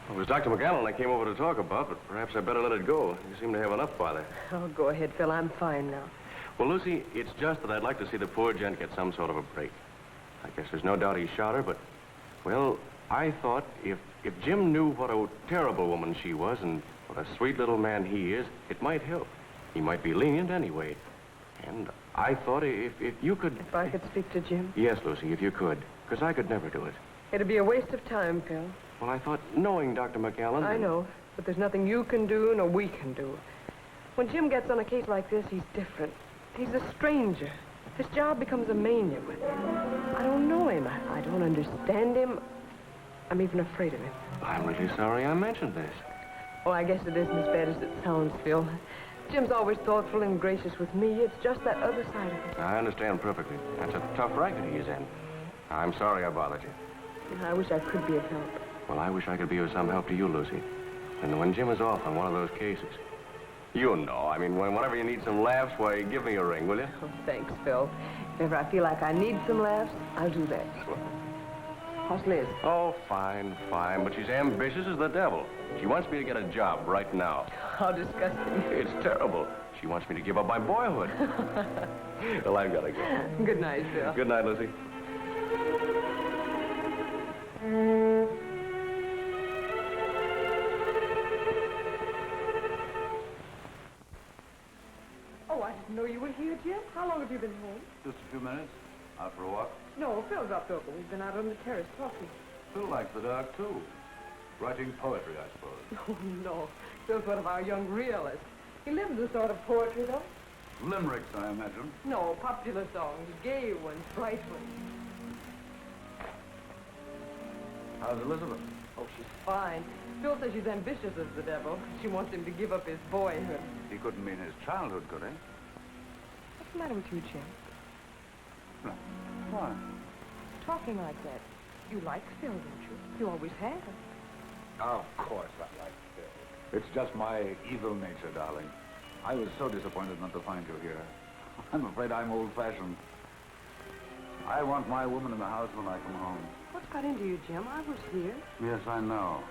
[SPEAKER 5] It was Dr. McAllen I came over to talk about, but perhaps I better let it go. You seem to have enough bother.
[SPEAKER 9] Oh, go ahead, Phil. I'm fine now.
[SPEAKER 5] Well, Lucy, it's just that I'd like to see the poor gent get some sort of a break. I guess there's no doubt he shot her, but, well, I thought if Jim knew what a terrible woman she was and what a sweet little man he is, it might help. He might be lenient anyway. And I thought if you could...
[SPEAKER 9] If I could speak to Jim?
[SPEAKER 5] Yes, Lucy, if you could, because I could never do it.
[SPEAKER 9] It'd be a waste of time, Phil.
[SPEAKER 5] Well, I thought knowing Dr. McAllen...
[SPEAKER 9] I know, but there's nothing you can do nor we can do. When Jim gets on a case like this, he's different. He's a stranger. His job becomes a mania with him. I don't know him. I don't understand him. I'm even afraid of him.
[SPEAKER 5] I'm really sorry I mentioned this.
[SPEAKER 9] Oh, I guess it isn't as bad as it sounds, Phil. Jim's always thoughtful and gracious with me. It's just that other side of it.
[SPEAKER 5] I understand perfectly. That's a tough racket he is in. I'm sorry I bothered you.
[SPEAKER 9] I wish I could be of help.
[SPEAKER 5] Well, I wish I could be of some help to you, Lucy. And when Jim is off on one of those cases, you know, I mean, whenever you need some laughs, why, give me a ring, will you?
[SPEAKER 9] Oh, thanks, Phil. If ever I feel like I need some laughs, I'll do that. How's Liz?
[SPEAKER 5] Oh, fine, fine. But she's ambitious as the devil. She wants me to get a job right now.
[SPEAKER 9] How disgusting.
[SPEAKER 5] It's terrible. She wants me to give up my boyhood. Well, I've got to go.
[SPEAKER 9] Good night, Phil.
[SPEAKER 5] Good night, Lucy.
[SPEAKER 9] Oh, I didn't know you were here, Jim. How long have you been home?
[SPEAKER 7] Just a few minutes. Out for a walk.
[SPEAKER 9] No, Phil dropped over. We've been out on the terrace talking.
[SPEAKER 7] Phil likes the dark, too. Writing poetry, I suppose.
[SPEAKER 9] Oh, no. Phil's one of our young realists. He lives a sort of poetry, though.
[SPEAKER 7] Limericks, I imagine.
[SPEAKER 9] No, popular songs. Gay ones, bright ones.
[SPEAKER 7] How's Elizabeth?
[SPEAKER 9] Oh, she's fine. Phil says she's ambitious as the devil. She wants him to give up his boyhood.
[SPEAKER 7] He couldn't mean his childhood, could he?
[SPEAKER 9] What's the matter with you, Jim?
[SPEAKER 7] No. Why?
[SPEAKER 9] Talking like that. You like Phil, don't you? You always have.
[SPEAKER 7] Of course I like Phil. It's just my evil nature, darling. I was so disappointed not to find you here. I'm afraid I'm old-fashioned. I want my woman in the house when I come home.
[SPEAKER 9] What's got into you, Jim? I was here.
[SPEAKER 7] Yes, I know.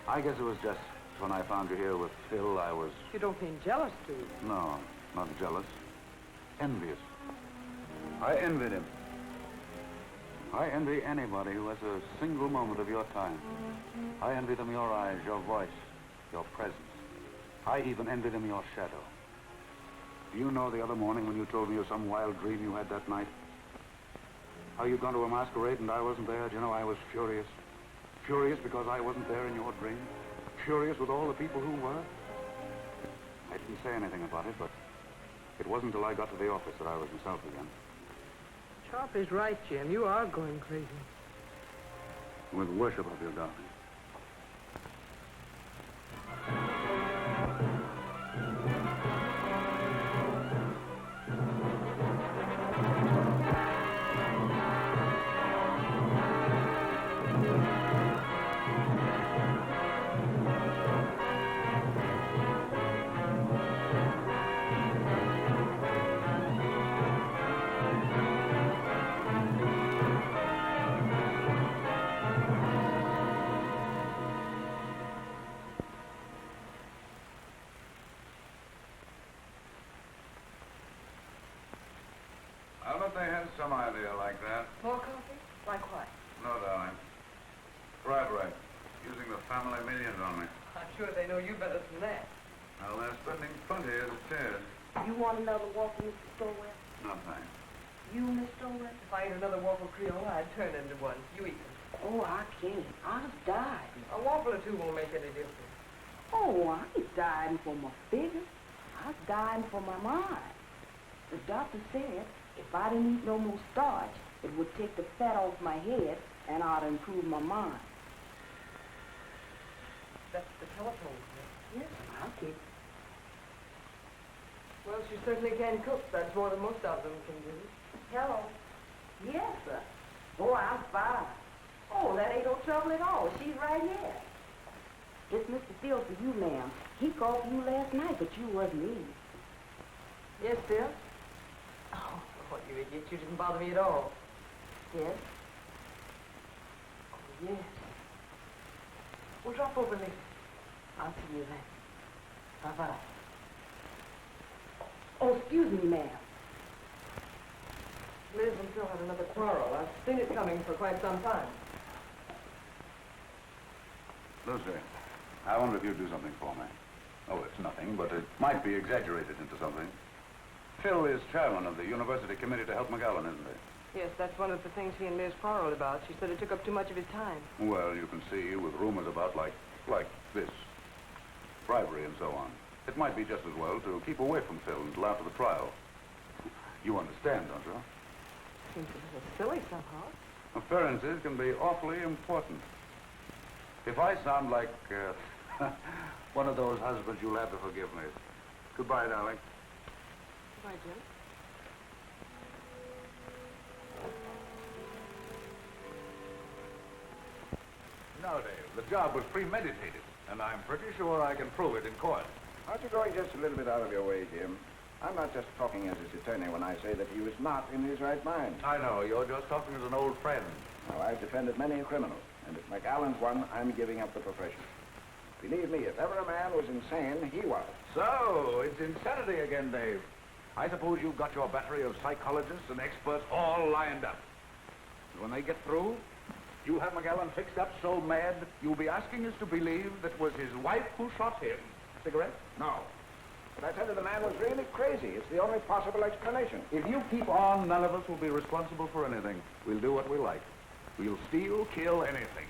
[SPEAKER 7] I guess it was just when I found you here with Phil, I was...
[SPEAKER 9] You don't mean jealous, do you?
[SPEAKER 7] No, not jealous. Envious. I envied him. I envy anybody who has a single moment of your time. I envy them your eyes, your voice, your presence. I even envy them your shadow. Do you know the other morning when you told me of some wild dream you had that night? How you'd gone to a masquerade and I wasn't there? Do you know, I was furious. Furious because I wasn't there in your dream. Furious with all the people who were. I didn't say anything about it, but it wasn't until I got to the office that I was myself again.
[SPEAKER 9] Sharp is right, Jim. You are going crazy.
[SPEAKER 7] With worship of your darling. thought they had some idea like that.
[SPEAKER 9] More coffee? Like what?
[SPEAKER 7] No, darling. Bribery. Using the family millions on me.
[SPEAKER 9] I'm sure they know you better than that.
[SPEAKER 7] Well, they're spending plenty as it is.
[SPEAKER 10] You want another waffle, Mr. Stowell?
[SPEAKER 7] No, thanks.
[SPEAKER 10] You, Miss Stowell?
[SPEAKER 9] If I ate another waffle Creole, I'd turn into one. You eat them.
[SPEAKER 10] Oh, I can't. I'll die.
[SPEAKER 9] A waffle or two won't make any difference.
[SPEAKER 10] Oh, I ain't dying for my figure. I'm dying for my mind. The doctor said if I didn't eat no more starch, it would take the fat off my head and I'd improve my mind.
[SPEAKER 9] That's the telephone.
[SPEAKER 10] Yes, I'll take it.
[SPEAKER 9] Well, she certainly can cook. That's more than most of them can do.
[SPEAKER 10] Hello. Yes, sir. Oh, I'm fine. Oh, that ain't no trouble at all. She's right here. It's Mr. Phil for you, ma'am. He called for you last night, but you wasn't in.
[SPEAKER 9] Yes, Phil? Oh, what you idiot. You didn't bother me at all.
[SPEAKER 10] Yes?
[SPEAKER 9] Oh, yes. Well, drop over later.
[SPEAKER 10] I'll see you then. Bye-bye. Oh, excuse me, ma'am.
[SPEAKER 9] Liz and Phil had another quarrel. I've seen it coming for quite some time.
[SPEAKER 7] Lucy, I wonder if you'd do something for me. Oh, it's nothing, but it might be exaggerated into something. Phil is chairman of the university committee to help McAllen, isn't he?
[SPEAKER 9] Yes, that's one of the things he and Liz quarreled about. She said it took up too much of his time.
[SPEAKER 7] Well, you can see, with rumors about like this, bribery and so on, it might be just as well to keep away from Phil until after the trial. You understand, don't you?
[SPEAKER 9] Seems a little silly somehow.
[SPEAKER 7] Appearances can be awfully important. If I sound like one of those husbands, you'll have to forgive me. Goodbye, darling.
[SPEAKER 9] Goodbye, Jim.
[SPEAKER 7] No, Dave, the job was premeditated, and I'm pretty sure I can prove it in court.
[SPEAKER 6] Aren't you going just a little bit out of your way, Jim? I'm not just talking as his attorney when I say that he was not in his right mind.
[SPEAKER 7] I know, you're just talking as an old friend.
[SPEAKER 6] Now, I've defended many a criminal, and if McAllen's one, I'm giving up the profession. Believe me, if ever a man was insane, he was.
[SPEAKER 7] So, it's insanity again, Dave. I suppose you've got your battery of psychologists and experts all lined up. And when they get through, you'll have McAllen fixed up so mad, you'll be asking us to believe that it was his wife who shot him. Cigarette?
[SPEAKER 6] No. But I tell you, the man was really crazy. It's the only possible explanation.
[SPEAKER 7] If you keep on, none of us will be responsible for anything. We'll do what we like. We'll steal, kill, anything.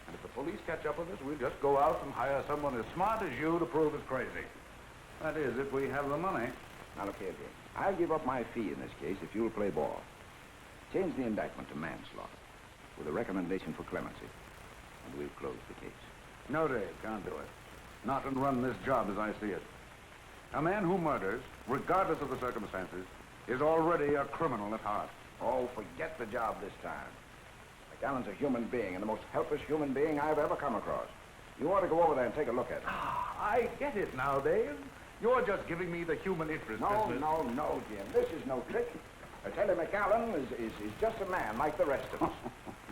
[SPEAKER 7] And if the police catch up with us, we'll just go out and hire someone as smart as you to prove us crazy. That is, if we have the money.
[SPEAKER 6] Now, look here, Jim. I'll give up my fee in this case if you'll play ball. Change the indictment to manslaughter with a recommendation for clemency, and we'll close the case.
[SPEAKER 7] No, Dave, can't do it. Not and run this job as I see it. A man who murders, regardless of the circumstances, is already a criminal at heart.
[SPEAKER 6] Oh, forget the job this time. McAllen's a human being, and the most helpless human being I've ever come across. You ought to go over there and take a look at him.
[SPEAKER 7] I get it now, Dave. You're just giving me the human interest
[SPEAKER 6] No,
[SPEAKER 7] business.
[SPEAKER 6] no, Jim. This is no trick. I tell you, McAllen is just a man like the rest of us.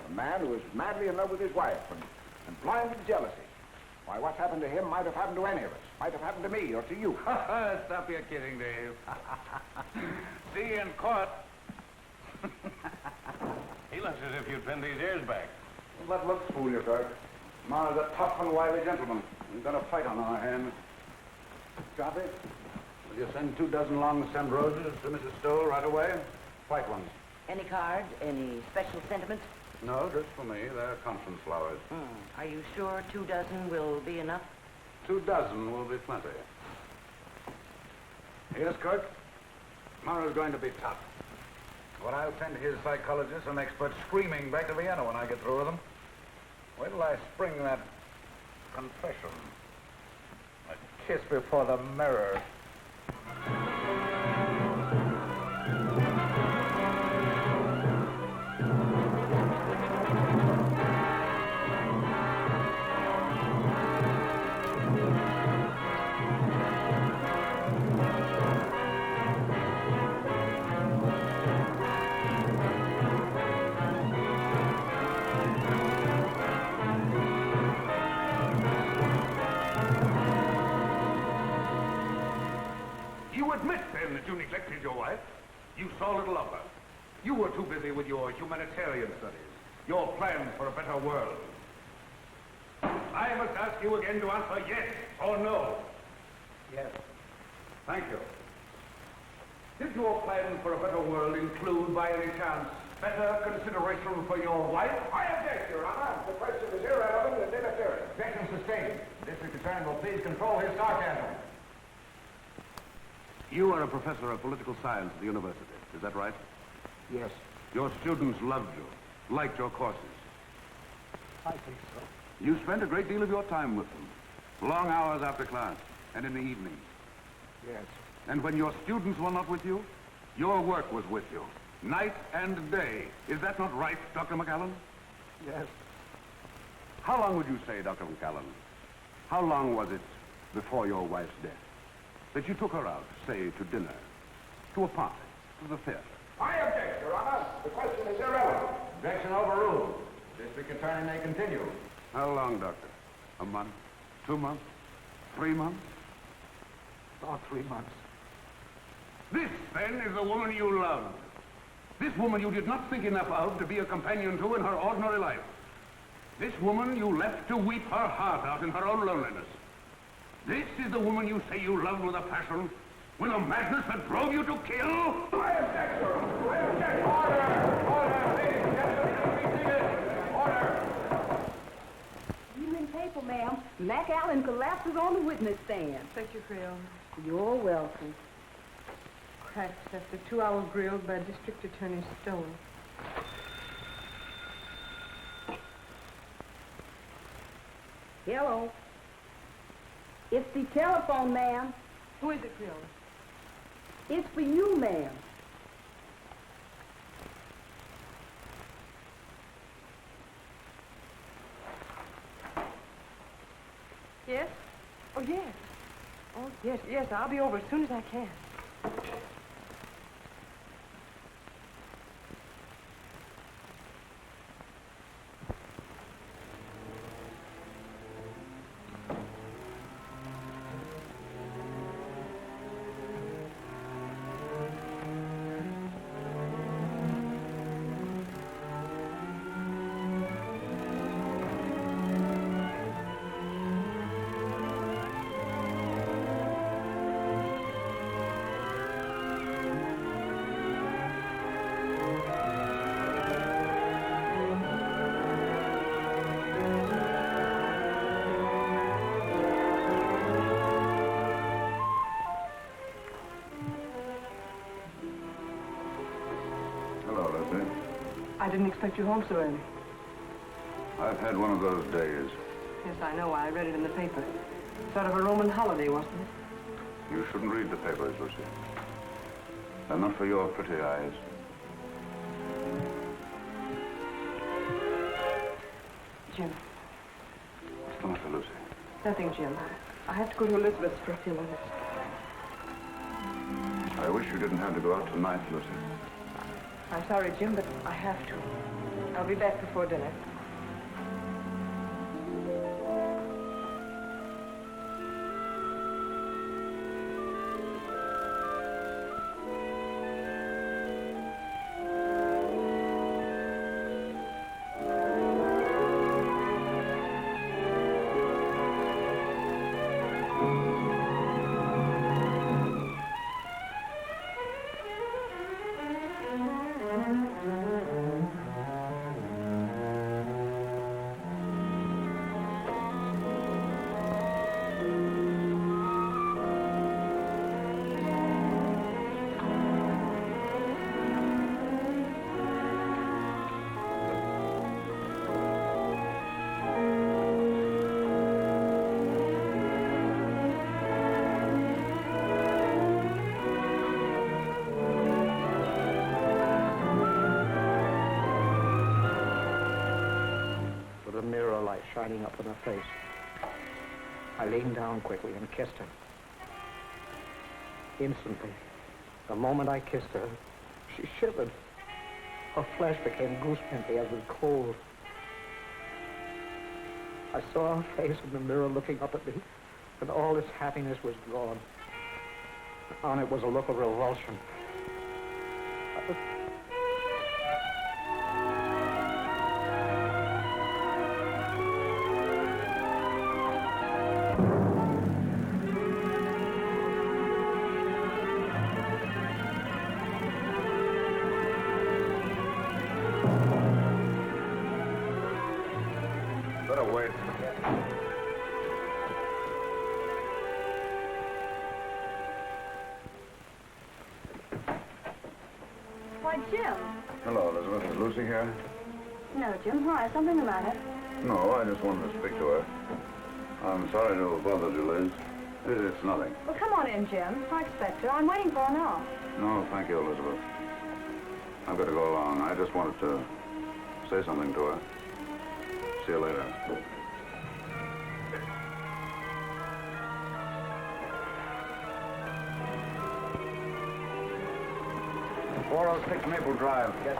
[SPEAKER 6] A man who is madly in love with his wife and blind with jealousy. Why, what's happened to him might have happened to any of us. Might have happened to me or to you.
[SPEAKER 7] Stop your kidding, Dave. See you in court.
[SPEAKER 5] He looks as if you'd pinned his ears back.
[SPEAKER 7] Don't let looks fool you, Kirk. Mara's a tough and wily gentleman. We've got a fight on our hands. Copy? Will you send 24 long stemmed roses to Mrs. Stowe right away? White ones.
[SPEAKER 8] Any cards? Any special sentiments?
[SPEAKER 7] No, just for me. They're Constance flowers.
[SPEAKER 8] Are you sure 24 will be enough?
[SPEAKER 7] 24 will be plenty. Yes, Kirk? Mara's going to be tough. But I'll send his psychologists and experts screaming back to Vienna when I get through with them. Wait till I spring that confession. A kiss before the mirror. You admit, then, that you neglected your wife. You saw little of her. You were too busy with your humanitarian studies, your plans for a better world. I must ask you again to answer yes or no.
[SPEAKER 6] Yes.
[SPEAKER 7] Thank you. Did your plans for a better world include, by any chance, better consideration for your wife?
[SPEAKER 13] I object, Your Honor. The question is irrelevant and inappropriate.
[SPEAKER 6] Objection sustained. The district attorney will please control his sarcasm.
[SPEAKER 7] You are a professor of political science at the university. Is that right?
[SPEAKER 6] Yes,
[SPEAKER 7] Your students loved you, liked your courses.
[SPEAKER 6] I think so.
[SPEAKER 7] You spent a great deal of your time with them. Long hours after class and in the evening.
[SPEAKER 6] Yes.
[SPEAKER 7] And when your students were not with you, your work was with you. Night and day. Is that not right, Dr. McAllen?
[SPEAKER 6] Yes.
[SPEAKER 7] How long would you say, Dr. McAllen? How long was it before your wife's death that you took her out, say, to dinner, to a party, to the theater?
[SPEAKER 13] I object, Your Honor. The question is irrelevant.
[SPEAKER 6] Objection overruled. District attorney may continue.
[SPEAKER 7] How long, Doctor? A month? 2 months? 3 months?
[SPEAKER 6] About 3 months.
[SPEAKER 7] This, then, is the woman you loved. This woman you did not think enough of to be a companion to in her ordinary life. This woman you left to weep her heart out in her own loneliness. This is the woman you say you loved with a passion, with a madness that drove you to kill?
[SPEAKER 13] I object, Your Honor. I object. Order! Order! Ladies and gentlemen, be seated. Order!
[SPEAKER 10] Evening paper, ma'am. McAllen collapses on the witness stand.
[SPEAKER 9] Thank you, Gail.
[SPEAKER 10] You're welcome.
[SPEAKER 9] Cracks after 2 hours grilled by District Attorney Stone.
[SPEAKER 10] Hello. It's the telephone, ma'am.
[SPEAKER 9] Who is it, Gail?
[SPEAKER 10] It's for you, ma'am.
[SPEAKER 9] Yes? Oh, yes. Oh, yes, I'll be over as soon as I can. I didn't expect you home so early.
[SPEAKER 7] I've had one of those days.
[SPEAKER 9] Yes, I know. I read it in the paper. Sort of a Roman holiday, wasn't it?
[SPEAKER 7] You shouldn't read the papers, Lucy. They're not for your pretty eyes.
[SPEAKER 9] Jim.
[SPEAKER 7] What's the matter, Lucy?
[SPEAKER 9] Nothing, Jim. I have to go to Elizabeth's for a few minutes.
[SPEAKER 7] I wish you didn't have to go out tonight, Lucy.
[SPEAKER 9] I'm sorry, Jim, but I have to. I'll be back before dinner.
[SPEAKER 6] Shining up in her face. I leaned down quickly and kissed her. Instantly, the moment I kissed her, she shivered. Her flesh became goose-pimply as with cold. I saw her face in the mirror looking up at me, and all its happiness was gone. On it was a look of revulsion.
[SPEAKER 7] wait.
[SPEAKER 11] Why, Jim.
[SPEAKER 7] Hello, Elizabeth. Is Lucy here?
[SPEAKER 11] No, Jim. Why? Something the matter?
[SPEAKER 7] No, I just wanted to speak to her. I'm sorry to have bothered you, Liz. It's nothing.
[SPEAKER 11] Well, come on in, Jim. I expect her. I'm waiting for her now.
[SPEAKER 7] No, thank you, Elizabeth. I've got to go along. I just wanted to say something to her. See you later. 406 Maple Drive. Yes.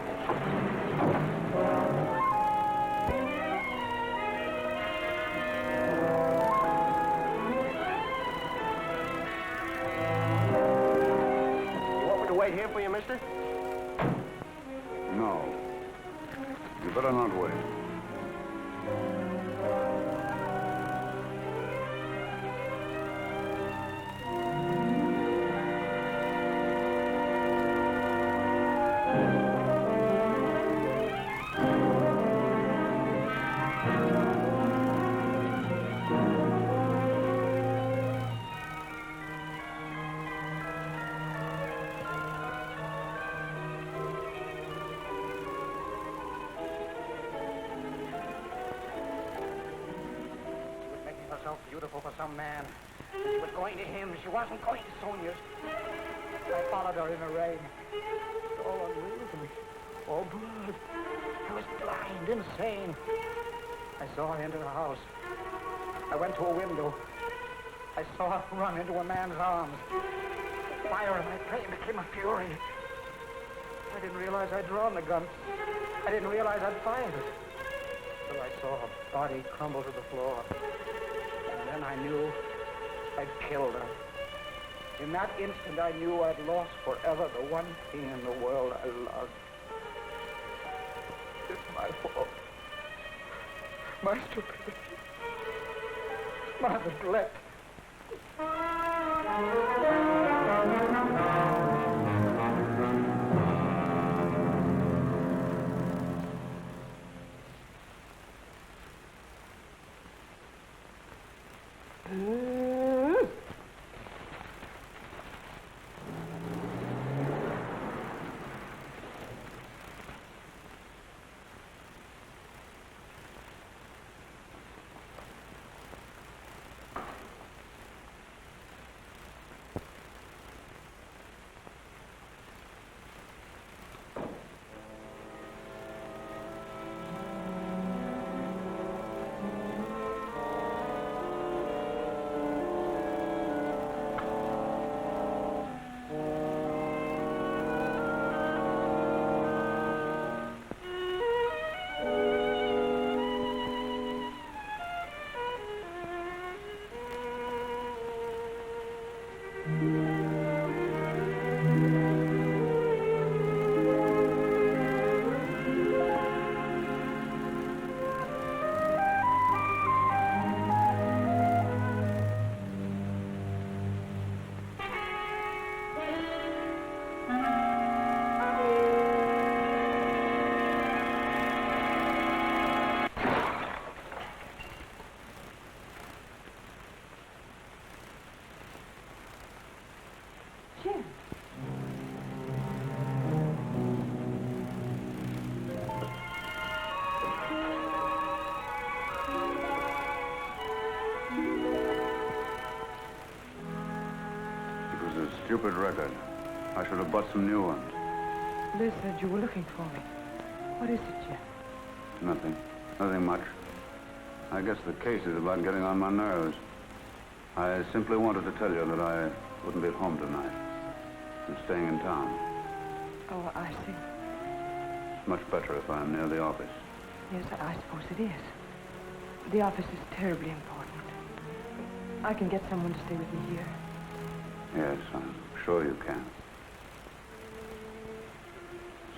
[SPEAKER 3] You want me to wait here for you, mister?
[SPEAKER 7] No. You better not wait.
[SPEAKER 6] So beautiful for some man. She was going to him. She wasn't going to Sonia's. I followed her in the rain. It's all unreal to me. All blood. I was blind, insane. I saw her enter the house. I went to a window. I saw her run into a man's arms. The fire in my brain became a fury. I didn't realize I'd drawn the gun. I didn't realize I'd fired it. Till I saw her body crumble to the floor. Then I knew I'd killed her. In that instant, I knew I'd lost forever the one thing in the world I loved. It's my fault. My stupidity. My neglect. Stupid record. I should have bought some new ones.
[SPEAKER 9] Liz said you were looking for me. What is it, Jim?
[SPEAKER 7] Nothing. Nothing much. I guess the case is about getting on my nerves. I simply wanted to tell you that I wouldn't be at home tonight. I'm staying in town.
[SPEAKER 9] Oh, I see.
[SPEAKER 7] It's much better if I'm near the office.
[SPEAKER 9] Yes, I suppose it is. The office is terribly important. I can get someone to stay with me here.
[SPEAKER 7] Yes, I'm sure you can.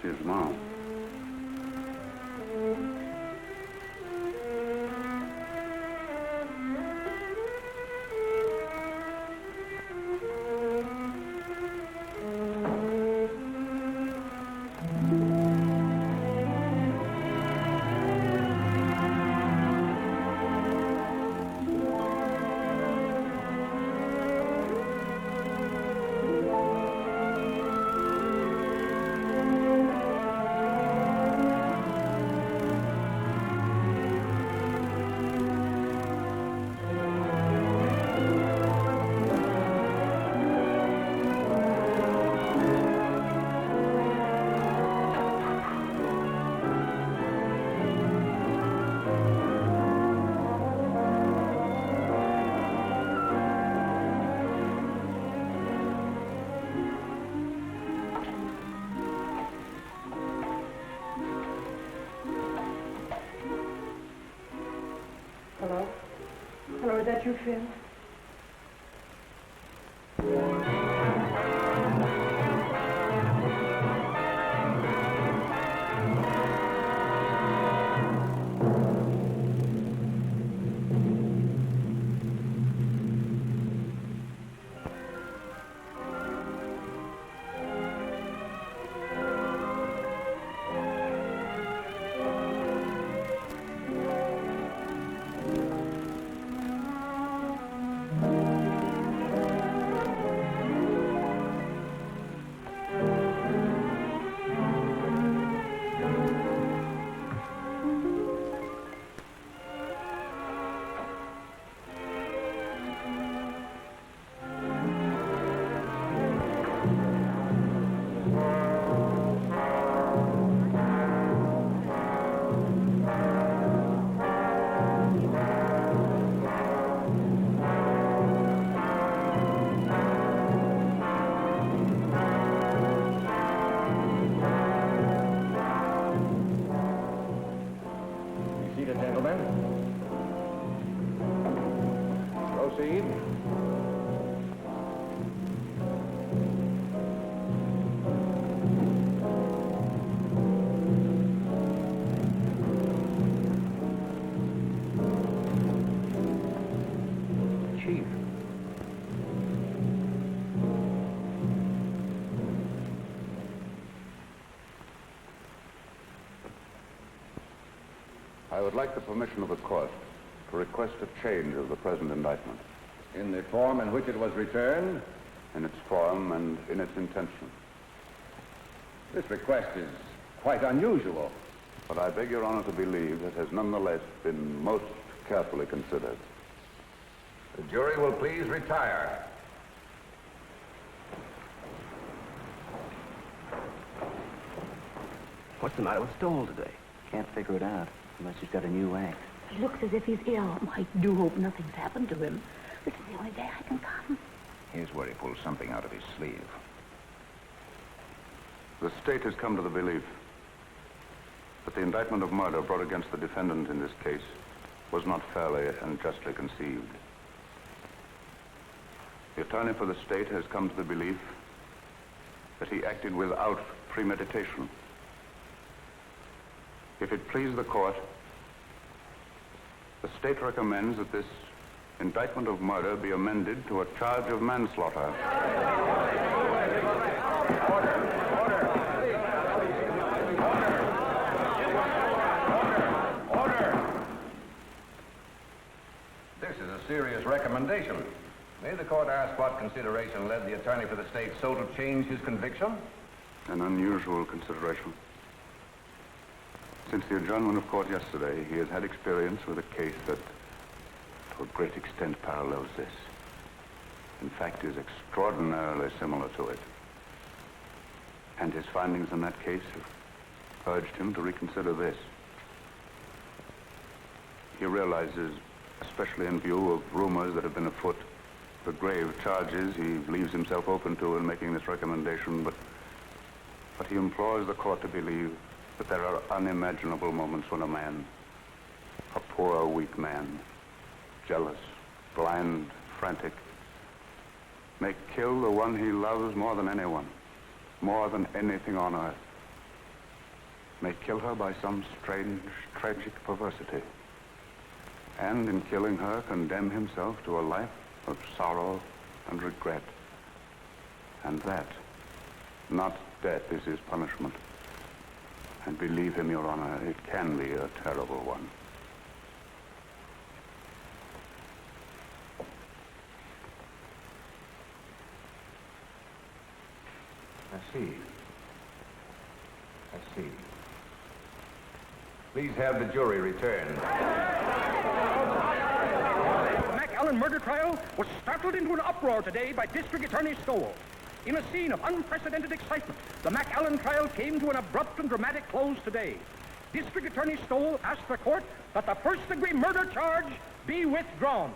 [SPEAKER 7] See you tomorrow.
[SPEAKER 9] sure that you feel?
[SPEAKER 5] Proceed. Chief.
[SPEAKER 7] I would like the permission of the court to request a change of the present indictment.
[SPEAKER 4] In the form in which it was returned?
[SPEAKER 7] In its form and in its intention.
[SPEAKER 4] This request is quite unusual.
[SPEAKER 7] But I beg Your Honor to believe it has nonetheless been most carefully considered.
[SPEAKER 4] The jury will please retire.
[SPEAKER 14] What's the matter with Stoll today?
[SPEAKER 15] Can't figure it out, unless he's got a new act.
[SPEAKER 10] He looks as if he's ill. I do hope nothing's happened to him. This is the only day I can come.
[SPEAKER 4] Here's where he pulls something out of his sleeve.
[SPEAKER 7] The state has come to the belief that the indictment of murder brought against the defendant in this case was not fairly and justly conceived. The attorney for the state has come to the belief that he acted without premeditation. If it please the court, the state recommends that this indictment of murder be amended to a charge of manslaughter.
[SPEAKER 4] This is a serious recommendation. May the court ask what consideration led the attorney for the state so to change his conviction?
[SPEAKER 7] An unusual consideration. Since the adjournment of court yesterday, he has had experience with a case that, to a great extent, parallels this. In fact, is extraordinarily similar to it. And his findings in that case have urged him to reconsider this. He realizes, especially in view of rumors that have been afoot, the grave charges he leaves himself open to in making this recommendation, but he implores the court to believe that there are unimaginable moments when a man, a poor, weak man, jealous, blind, frantic, may kill the one he loves more than anyone, more than anything on earth, may kill her by some strange, tragic perversity, and in killing her condemn himself to a life of sorrow and regret. And that, not death, is his punishment. And believe him, Your Honor, it can be a terrible one.
[SPEAKER 4] I see. I see. Please have the jury return.
[SPEAKER 6] The McAllen murder trial was startled into an uproar today by District Attorney Stoll. In a scene of unprecedented excitement, the McAllen trial came to an abrupt and dramatic close today. District Attorney Stoll asked the court that the first-degree murder charge be withdrawn.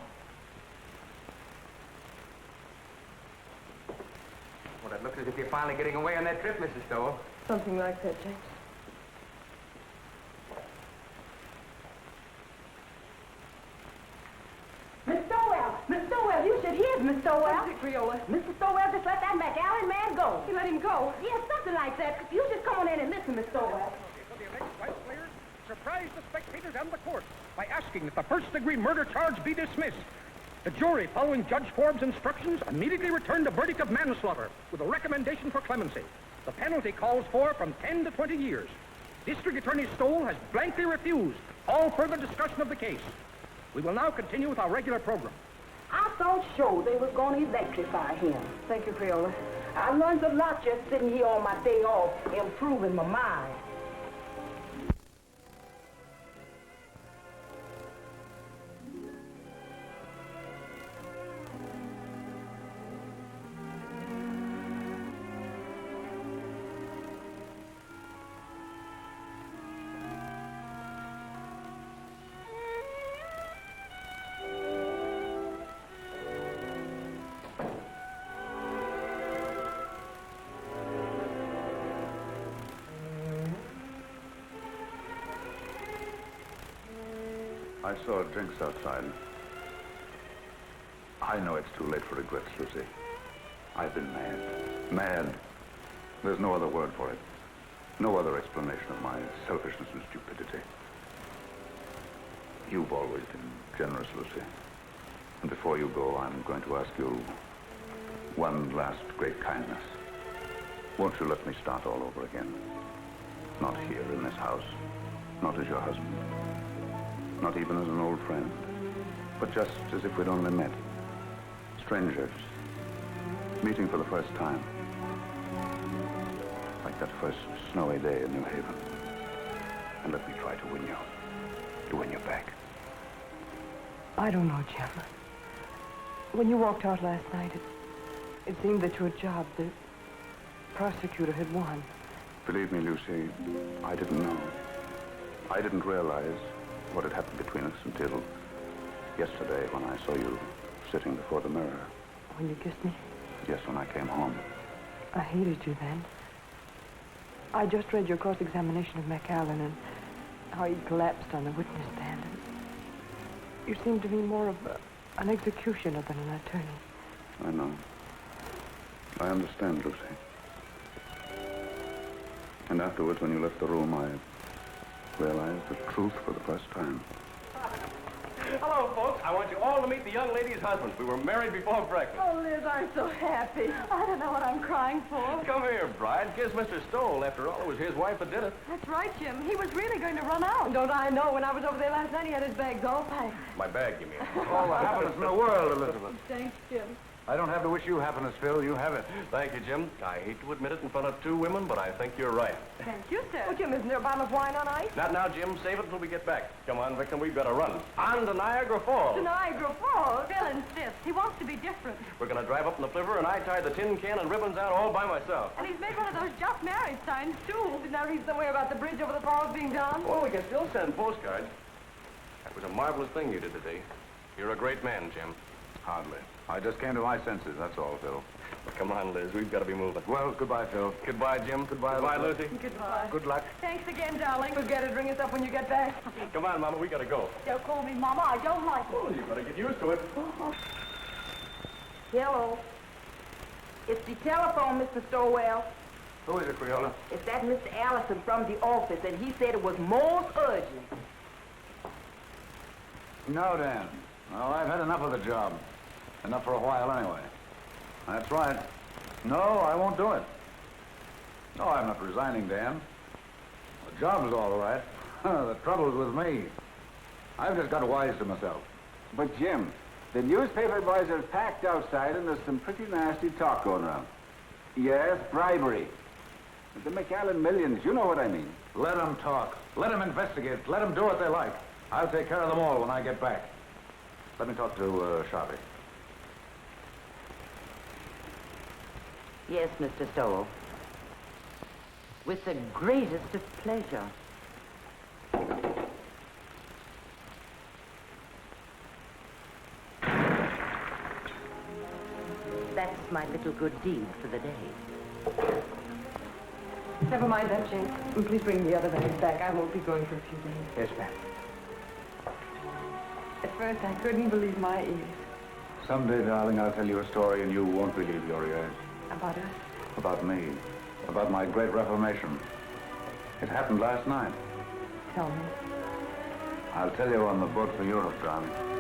[SPEAKER 14] Well, it looks as if you're finally getting away on that trip, Mrs. Stoll.
[SPEAKER 9] Something like that, James.
[SPEAKER 11] Miss Stoll!
[SPEAKER 10] Miss Stowell?
[SPEAKER 9] That's it, Creola.
[SPEAKER 10] Mr. Stowell just let that McAllen man go.
[SPEAKER 9] You let him go?
[SPEAKER 10] Yes, something like that. You just come on in and listen, Miss Stowell.
[SPEAKER 16] For the alleged rights players, surprise the spectators and the court by asking that the first-degree murder charge be dismissed. The jury, following Judge Forbes' instructions, immediately returned a verdict of manslaughter with a recommendation for clemency. The penalty calls for from 10 to 20 years. District Attorney Stoll has blankly refused all further discussion of the case. We will now continue with our regular program.
[SPEAKER 10] I thought sure they was going to electrify him.
[SPEAKER 9] Thank you, Creola.
[SPEAKER 10] I learned a lot just sitting here on my day off, improving my mind.
[SPEAKER 7] I saw drinks outside. I know it's too late for regrets, Lucy. I've been mad. Mad. There's no other word for it. No other explanation of my selfishness and stupidity. You've always been generous, Lucy. And before you go, I'm going to ask you one last great kindness. Won't you let me start all over again? Not here in this house. Not as your husband. Not even as an old friend, but just as if we'd only met. Strangers, meeting for the first time. Like that first snowy day in New Haven. And let me try to win you back.
[SPEAKER 9] I don't know, Jim. When you walked out last night, it seemed that your job, the prosecutor, had won.
[SPEAKER 7] Believe me, Lucy, I didn't know. I didn't realize what had happened between us until yesterday when I saw you sitting before the mirror.
[SPEAKER 9] When you kissed me?
[SPEAKER 7] Yes, when I came home.
[SPEAKER 9] I hated you then. I just read your cross-examination of McAllen and how he collapsed on the witness stand. And you seemed to me more of an executioner than an attorney.
[SPEAKER 7] I know. I understand, Lucy. And afterwards, when you left the room, I realized the truth for the first time.
[SPEAKER 5] Hello, folks. I want you all to meet the young lady's husband. We were married before breakfast.
[SPEAKER 11] Oh, Liz, I'm so happy. I don't know what I'm crying for.
[SPEAKER 5] Come here, bride. Kiss Mr. Stoll. After all, it was his wife that did it.
[SPEAKER 11] That's right, Jim. He was really going to run out.
[SPEAKER 9] Don't I know? When I was over there last night, he had his bags all packed.
[SPEAKER 5] My bag, you mean?
[SPEAKER 7] All the happiness in the world, Elizabeth.
[SPEAKER 11] Thanks, Jim.
[SPEAKER 7] I don't have to wish you happiness, Phil. You have it.
[SPEAKER 5] Thank you, Jim. I hate to admit it in front of two women, but I think you're right.
[SPEAKER 11] Thank you, sir.
[SPEAKER 9] Oh, Jim, isn't there a bottle of wine on ice?
[SPEAKER 5] Not now, Jim. Save it until we get back. Come on, Victim. We've got to run. On to Niagara Falls.
[SPEAKER 11] To Niagara Falls. Phil insists. He wants to be different.
[SPEAKER 5] We're going to drive up in the flivver, and I tie the tin can and ribbons out all by myself.
[SPEAKER 11] And he's made one of those just married signs, too.
[SPEAKER 9] Didn't I read somewhere about the bridge over the falls being done?
[SPEAKER 5] Well, we can still send postcards. That was a marvelous thing you did today. You're a great man, Jim.
[SPEAKER 7] Hardly. I just came to my senses, that's all, Phil.
[SPEAKER 5] Well, come on, Liz. We've got to be moving.
[SPEAKER 7] Well, goodbye, Phil.
[SPEAKER 5] Goodbye, Jim. Goodbye, Lucy.
[SPEAKER 11] Goodbye.
[SPEAKER 7] Good luck.
[SPEAKER 11] Thanks again, darling.
[SPEAKER 9] Forget it. Ring us up when you get back.
[SPEAKER 5] Come on, Mama. We got to go.
[SPEAKER 11] Don't call me Mama. I don't like it.
[SPEAKER 5] Oh, you better get used to it.
[SPEAKER 10] Hello. It's the telephone, Mr. Stowell.
[SPEAKER 7] Who is it, Creola?
[SPEAKER 10] It's that Mr. Allison from the office, and he said it was most urgent.
[SPEAKER 7] No, Dan. Well, I've had enough of the job. Enough for a while, anyway. That's right. No, I won't do it. No, I'm not resigning, Dan. The job's all right. The trouble's with me. I've just got wise to myself.
[SPEAKER 4] But, Jim, the newspaper boys are packed outside, and there's some pretty nasty talk going around. Yes, bribery. The McAllen millions, you know what I mean.
[SPEAKER 7] Let them talk. Let them investigate. Let them do what they like. I'll take care of them all when I get back. Let me talk to Sharpie.
[SPEAKER 8] Yes, Mr. Stoll. With the greatest of pleasure. That's my little good deed for the day.
[SPEAKER 9] Never mind that, Jane. And please bring the other bags back. I won't be going for a few days.
[SPEAKER 12] Yes, ma'am.
[SPEAKER 9] At first, I couldn't believe my ears.
[SPEAKER 7] Someday, darling, I'll tell you a story and you won't believe your ears.
[SPEAKER 9] About us?
[SPEAKER 7] About me. About my great reformation. It happened last night.
[SPEAKER 9] Tell me.
[SPEAKER 7] I'll tell you on the boat for Europe, darling.